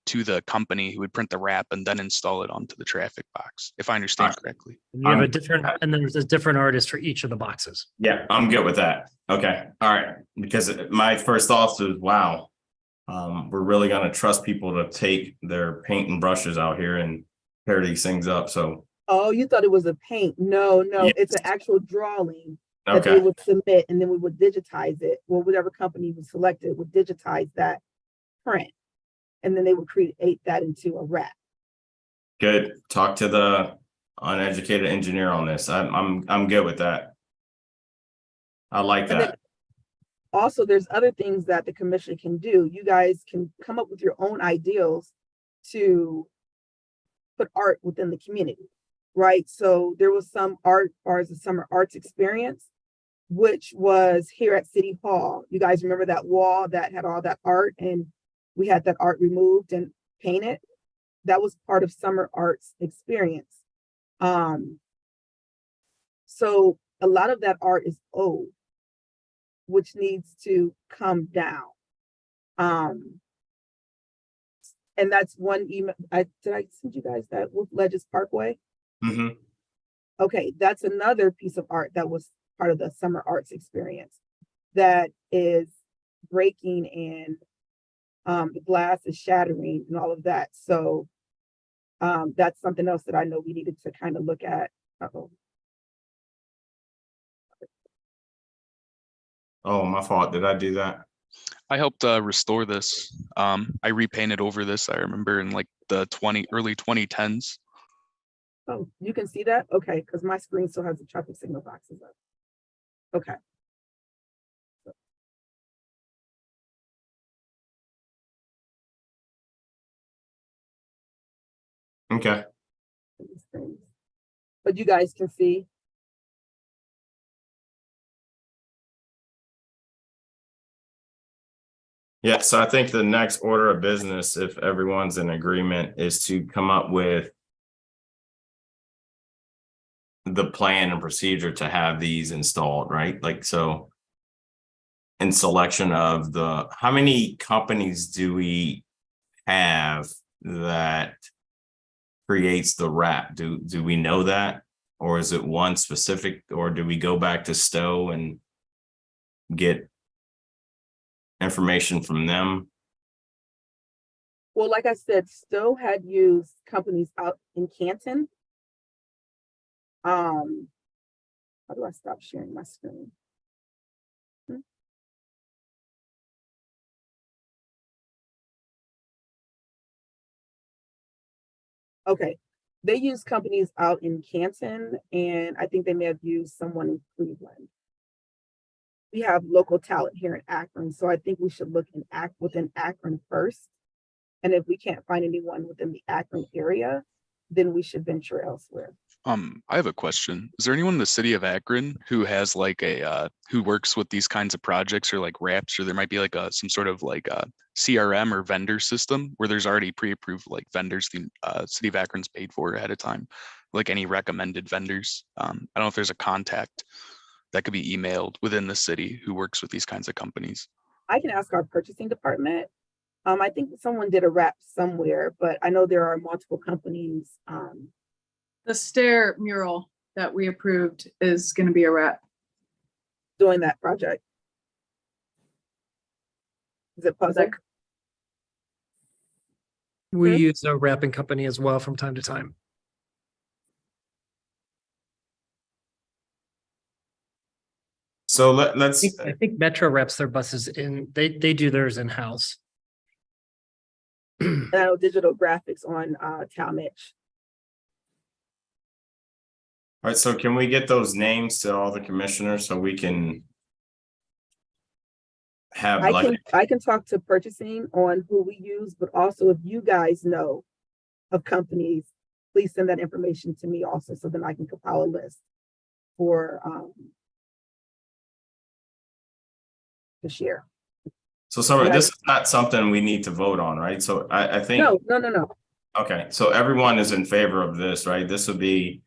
to the company who would print the wrap and then install it onto the traffic box, if I understand correctly. And you have a different, and then there's a different artist for each of the boxes. Yeah, I'm good with that. Okay, all right. Because my first thoughts was, wow, we're really gonna trust people to take their paint and brushes out here and pair these things up. So, Oh, you thought it was a paint. No, Yes. it's an actual drawing that they okay, would submit, and then we would digitize it. Well, whatever company was selected would digitize that print. And then they would create that into a wrap. good. Talk to the uneducated engineer on this. I'm good with that. I like And then that. also, there's other things that the commission can do. You guys can come up with your own ideals to put art within the community, right? So there was some art, or as a summer arts experience, which was here at City Hall. You guys remember that wall that had all that art, and we had that art removed and painted? That was part of summer arts experience. So a lot of that art is old, which needs to come down. And that's one email. Did I send you guys that with Ledges Parkway? Hmm. Okay, that's another piece of art that was part of the summer arts experience that is breaking, and the glass is shattering and all of that. So that's something else that I know we needed to kind of look at. Uh-oh. Oh, my fault. Did I do that? I helped restore this. I repainted over this, I remember, in like the early 2010s. Oh, you can see that? Okay, because my screen still has the traffic signal boxes up. Okay. Okay. But you guys can see. Yeah, so I think the next order of business, if everyone's in agreement, is to come up with the plan and procedure to have these installed, right? Like, so in selection of how many companies do we have that creates the wrap? Do we know that? Or is it one specific, or do we go back to Stowe and get information from them? Well, like I said, Stowe had used companies out in Canton. How do I stop sharing my screen? Okay, they use companies out in Canton, and I think they may have used someone in Cleveland. We have local talent here in Akron, so I think we should look within Akron first. And if we can't find anyone within the Akron area, then we should venture elsewhere. I have a question. Is there anyone in the city of Akron who has like who works with these kinds of projects, or like wraps, or there might be like some sort of like a CRM or vendor system where there's already pre-approved like vendors the city of Akron's paid for ahead of time, like any recommended vendors? I don't know if there's a contact that could be emailed within the city who works with these kinds of companies. I can ask our purchasing department. I think someone did a wrap somewhere, but I know there are multiple companies. The stair mural that we approved is going to be a wrap. Doing that project. Is it Puzzle? We use a wrapping company as well from time to time. So let's. I think Metro wraps their buses in. They do theirs in house. And I know digital graphics on Talmadge. All right, so can we get those names to all the commissioners so we can have I can talk to purchasing on who we use, but also if you guys know of companies, please send that information to me also, so then I can compile a list for to share. So Summer, this is not something we need to vote on, right? So I think. No. Okay, so everyone is in favor of this, right? This would be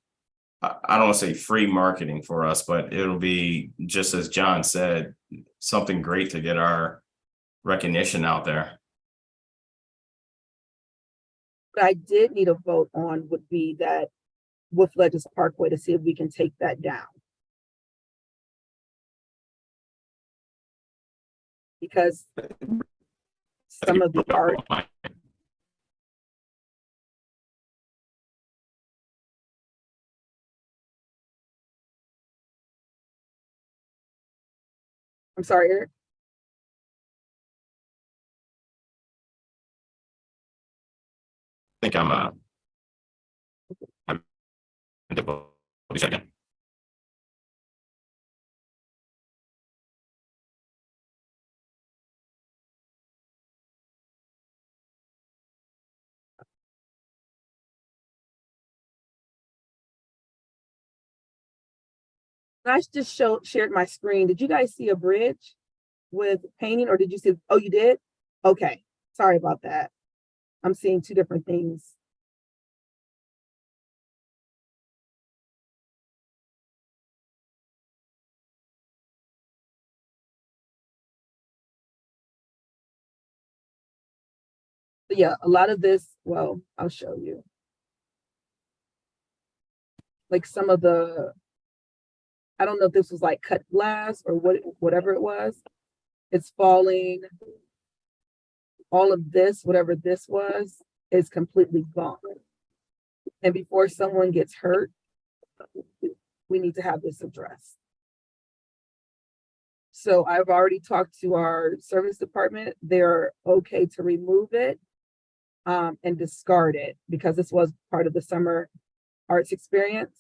I don't want to say free marketing for us, but it'll be, just as John said, something great to get our recognition out there. What I did need a vote on would be that with Ledges Parkway to see if we can take that down. Because some of the art, I'm sorry, Eric. I think I'm again. I just shared my screen. Did you guys see a bridge with painting, or did you see? Oh, you did? Okay. Sorry about that. I'm seeing two different things. But yeah, a lot of this, well, I'll show you. Like some of the, I don't know if this was like cut glass or whatever it was. It's falling. All of this, whatever this was, is completely gone. And before someone gets hurt, we need to have this addressed. So I've already talked to our service department. They're okay to remove it and discard it because this was part of the summer arts experience.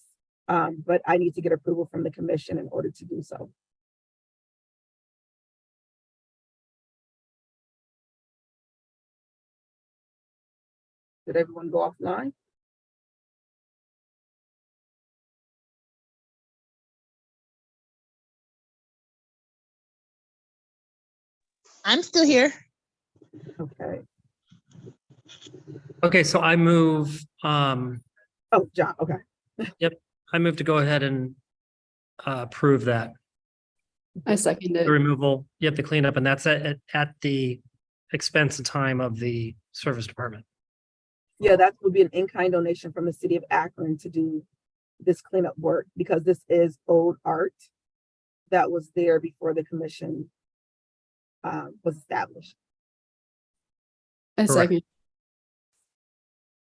But I need to get approval from the commission in order to do so. Did everyone go offline? I'm still here. Okay. Okay, so I move, Oh, John, okay. I move to go ahead and approve that. I second The it. removal, the cleanup, and that's at the expense and time of the service department. Yeah, that would be an in-kind donation from the city of Akron to do this cleanup work because this is old art that was there before the commission was established. I Correct. second.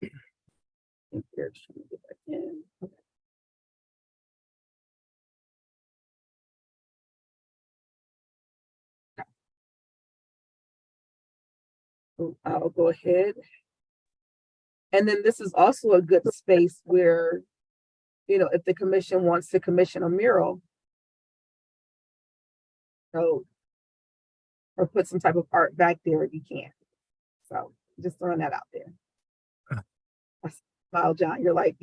I think Eric's trying to get back in. Okay. So I'll go ahead. And then this is also a good space where, if the commission wants to commission a mural, so, or put some type of art back there, you can. So just throwing that out there. I smile, John. You're like,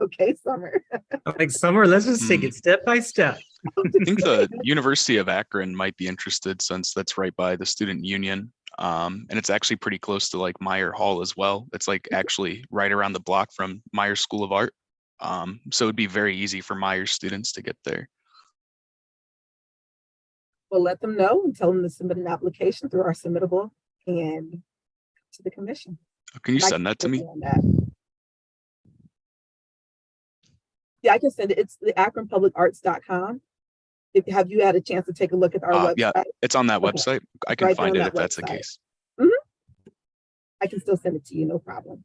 okay, Summer. Like Summer, let's just take it step by step. I think the University of Akron might be interested since that's right by the student union. And it's actually pretty close to like Meyer Hall as well. It's like actually right around the block from Meyer School of Art. So it'd be very easy for Meyer students to get there. We'll let them know and tell them to submit an application through our submittable and to the commission. Can you send that to me? Yeah, I can send it. It's the akronpublicarts.com. Have you had a chance to take a look at our website? Yeah, it's on that website. I can Right find there it on if that that's the website. case. I can still send it to you, no problem.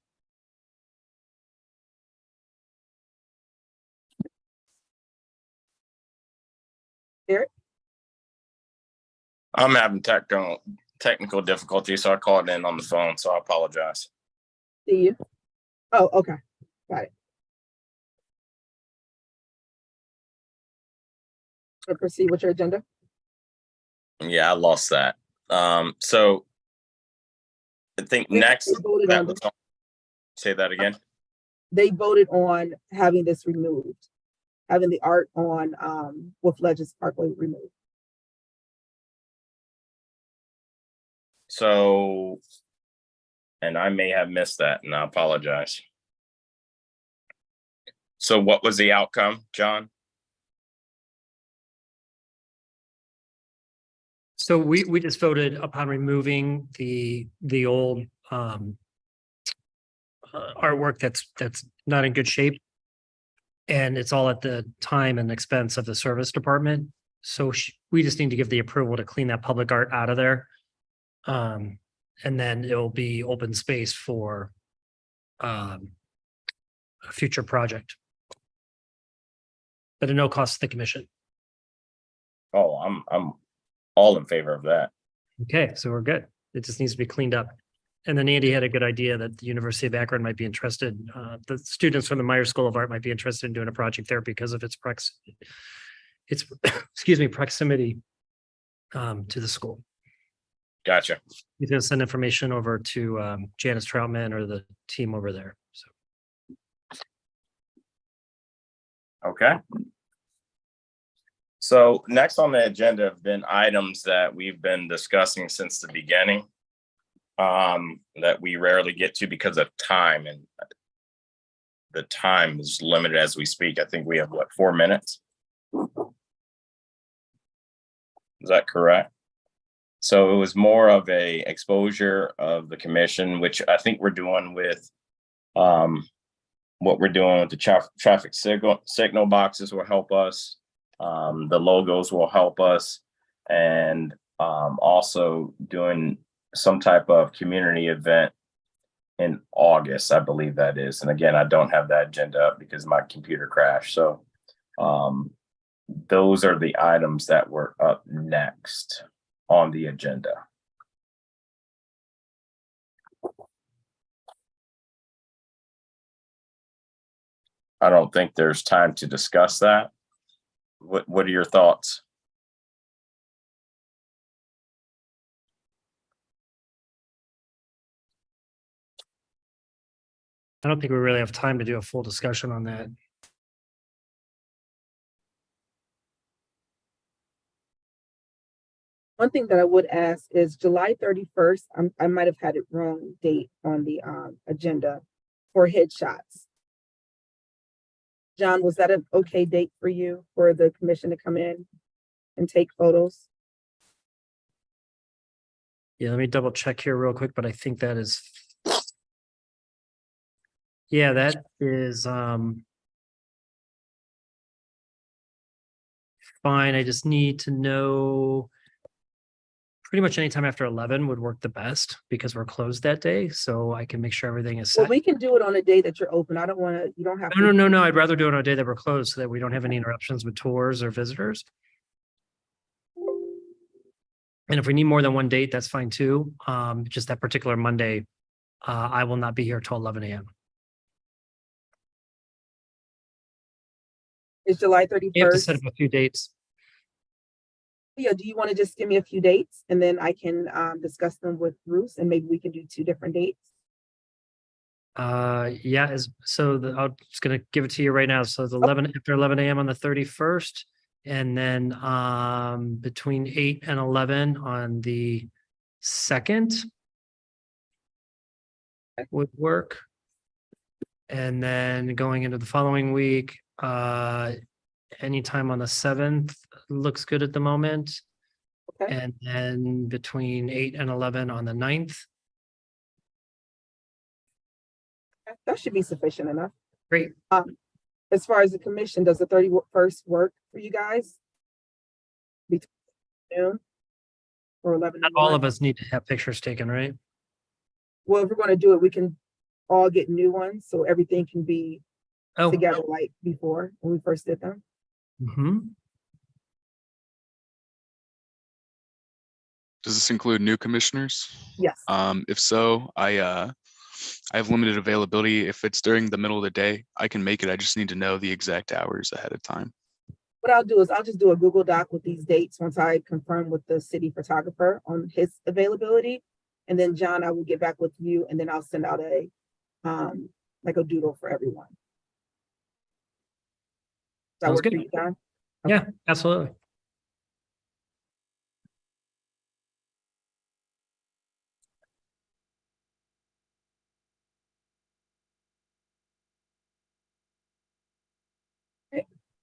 Eric? I'm having technical difficulties, so I called in on the phone, so I apologize. See you. Oh, okay. Got it. So proceed with your agenda. Yeah, I lost that. So I think next, say that again. They voted on having this removed, having the art on with Ledges Parkway removed. So, and I may have missed that, and I apologize. So what was the outcome, John? So we just voted upon removing the old artwork that's not in good shape. And it's all at the time and expense of the service department. So we just need to give the approval to clean that public art out of there. And then it'll be open space for a future project. But at no cost to the commission. Oh, I'm all in favor of that. Okay, so we're good. It just needs to be cleaned up. And then Andy had a good idea that the University of Akron might be interested. The students from the Meyer School of Art might be interested in doing a project there because of its excuse me, proximity to the school. Gotcha. He's gonna send information over to Janice Troutman or the team over there. So Okay. So next on the agenda have been items that we've been discussing since the beginning, that we rarely get to because of time, and the time is limited as we speak. I think we have, what, 4 minutes? Is that correct? So it was more of a exposure of the commission, which I think we're doing with what we're doing with the traffic signal boxes will help us. The logos will help us, and also doing some type of community event in August, I believe that is. And again, I don't have that agenda up because my computer crashed. So those are the items that were up next on the agenda. I don't think there's time to discuss that. What are your thoughts? I don't think we really have time to do a full discussion on that. One thing that I would ask is July 31st. I might have had it wrong date on the agenda for headshots. John, was that an okay date for you for the commission to come in and take photos? Yeah, let me double check here real quick, but I think that is. Yeah, that is fine. I just need to know pretty much anytime after 11 would work the best because we're closed that day. So I can make sure everything is Well, set. we can do it on a day that you're open. I don't want to, you don't have to. No. I'd rather do it on a day that we're closed so that we don't have any interruptions with tours or visitors. And if we need more than one date, that's fine too. Just that particular Monday, I will not be here till 11 a.m. It's July You have to 31st. set up a few dates. Yeah, do you want to just give me a few dates and then I can discuss them with Bruce and maybe we can do 2 different dates? Yeah, I'm just gonna give it to you right now. So it's 11 after 11 a.m. on the 31st, and then between 8 and 11 on the 2nd would work. And then going into the following week, anytime on the 7th looks good at the moment. Okay. And then between 8 and 11 on the 9th. That should be sufficient enough. Great. As far as the commission, does the 31st work for you guys? Between noon or 11 Not and all 1? of us need to have pictures taken, right? Well, if we're going to do it, we can all get new ones so everything can be Oh. together like before when we first did them. Mm-hmm. Does this include new commissioners? Yes. If so, I have limited availability. If it's during the middle of the day, I can make it. I just need to know the exact hours ahead of time. What I'll do is I'll just do a Google Doc with these dates once I confirm with the city photographer on his availability. And then John, I will get back with you and then I'll send out a like a doodle for everyone. Does that Sounds work for good. you, John? Yeah, absolutely.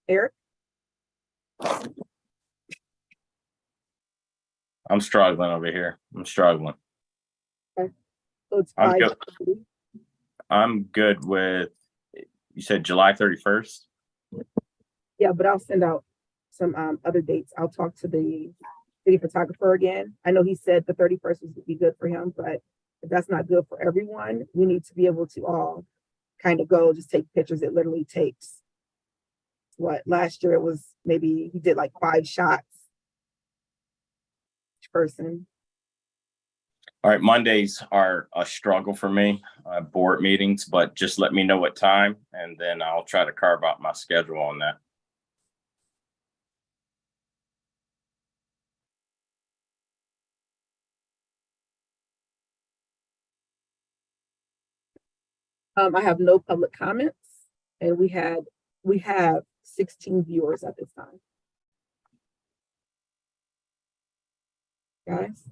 Eric? I'm struggling over here. I'm struggling. So it's I'm 5. good. I'm good with, you said July 31st? Yeah, but I'll send out some other dates. I'll talk to the city photographer again. I know he said the 31st would be good for him, but if that's not good for everyone, we need to be able to all kind of go just take pictures. It literally takes what last year it was maybe he did like 5 shots each person. All right, Mondays are a struggle for me, board meetings, but just let me know what time and then I'll try to carve out my schedule on that. I have no public comments, and we have 16 viewers at this time. Guys,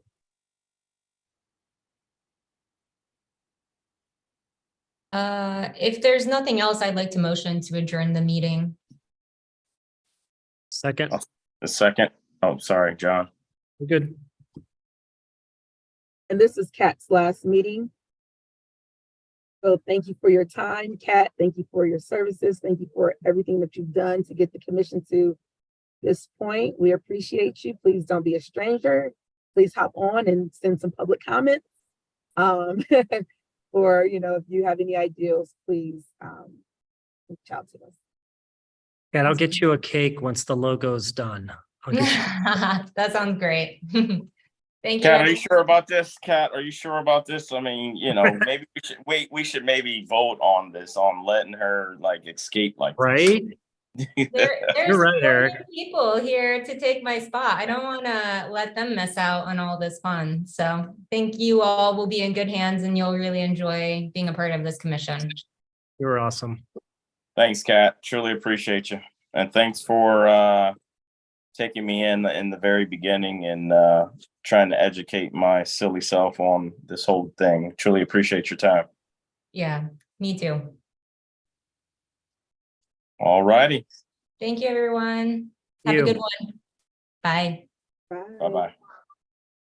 If there's nothing else, I'd like to motion to adjourn the meeting. Second, The second, oh, sorry, John. we're good. and this is Kat's last meeting. So thank you for your time, Kat. Thank you for your services. Thank you for everything that you've done to get the commission to this point. We appreciate you. Please don't be a stranger. Please hop on and send some public comments. Or, if you have any ideas, please reach out to us. And I'll get you a cake once the logo's done. I'll get you. That sounds great. Thank you. Kat, are you sure about this? Kat, are you sure about this? I mean, maybe we should we should maybe vote on this, on letting her escape like this. Right? There's You're right, Eric. people here to take my spot. I don't want to let them miss out on all this fun. So I think you all will be in good hands and you'll really enjoy being a part of this commission. You're awesome. Thanks, Kat. Truly appreciate you. And thanks for taking me in the very beginning and trying to educate my silly self on this whole thing. Truly appreciate your time. Yeah, me too. All righty. Thank you, everyone. Have a good one. Bye. Bye. Bye-bye.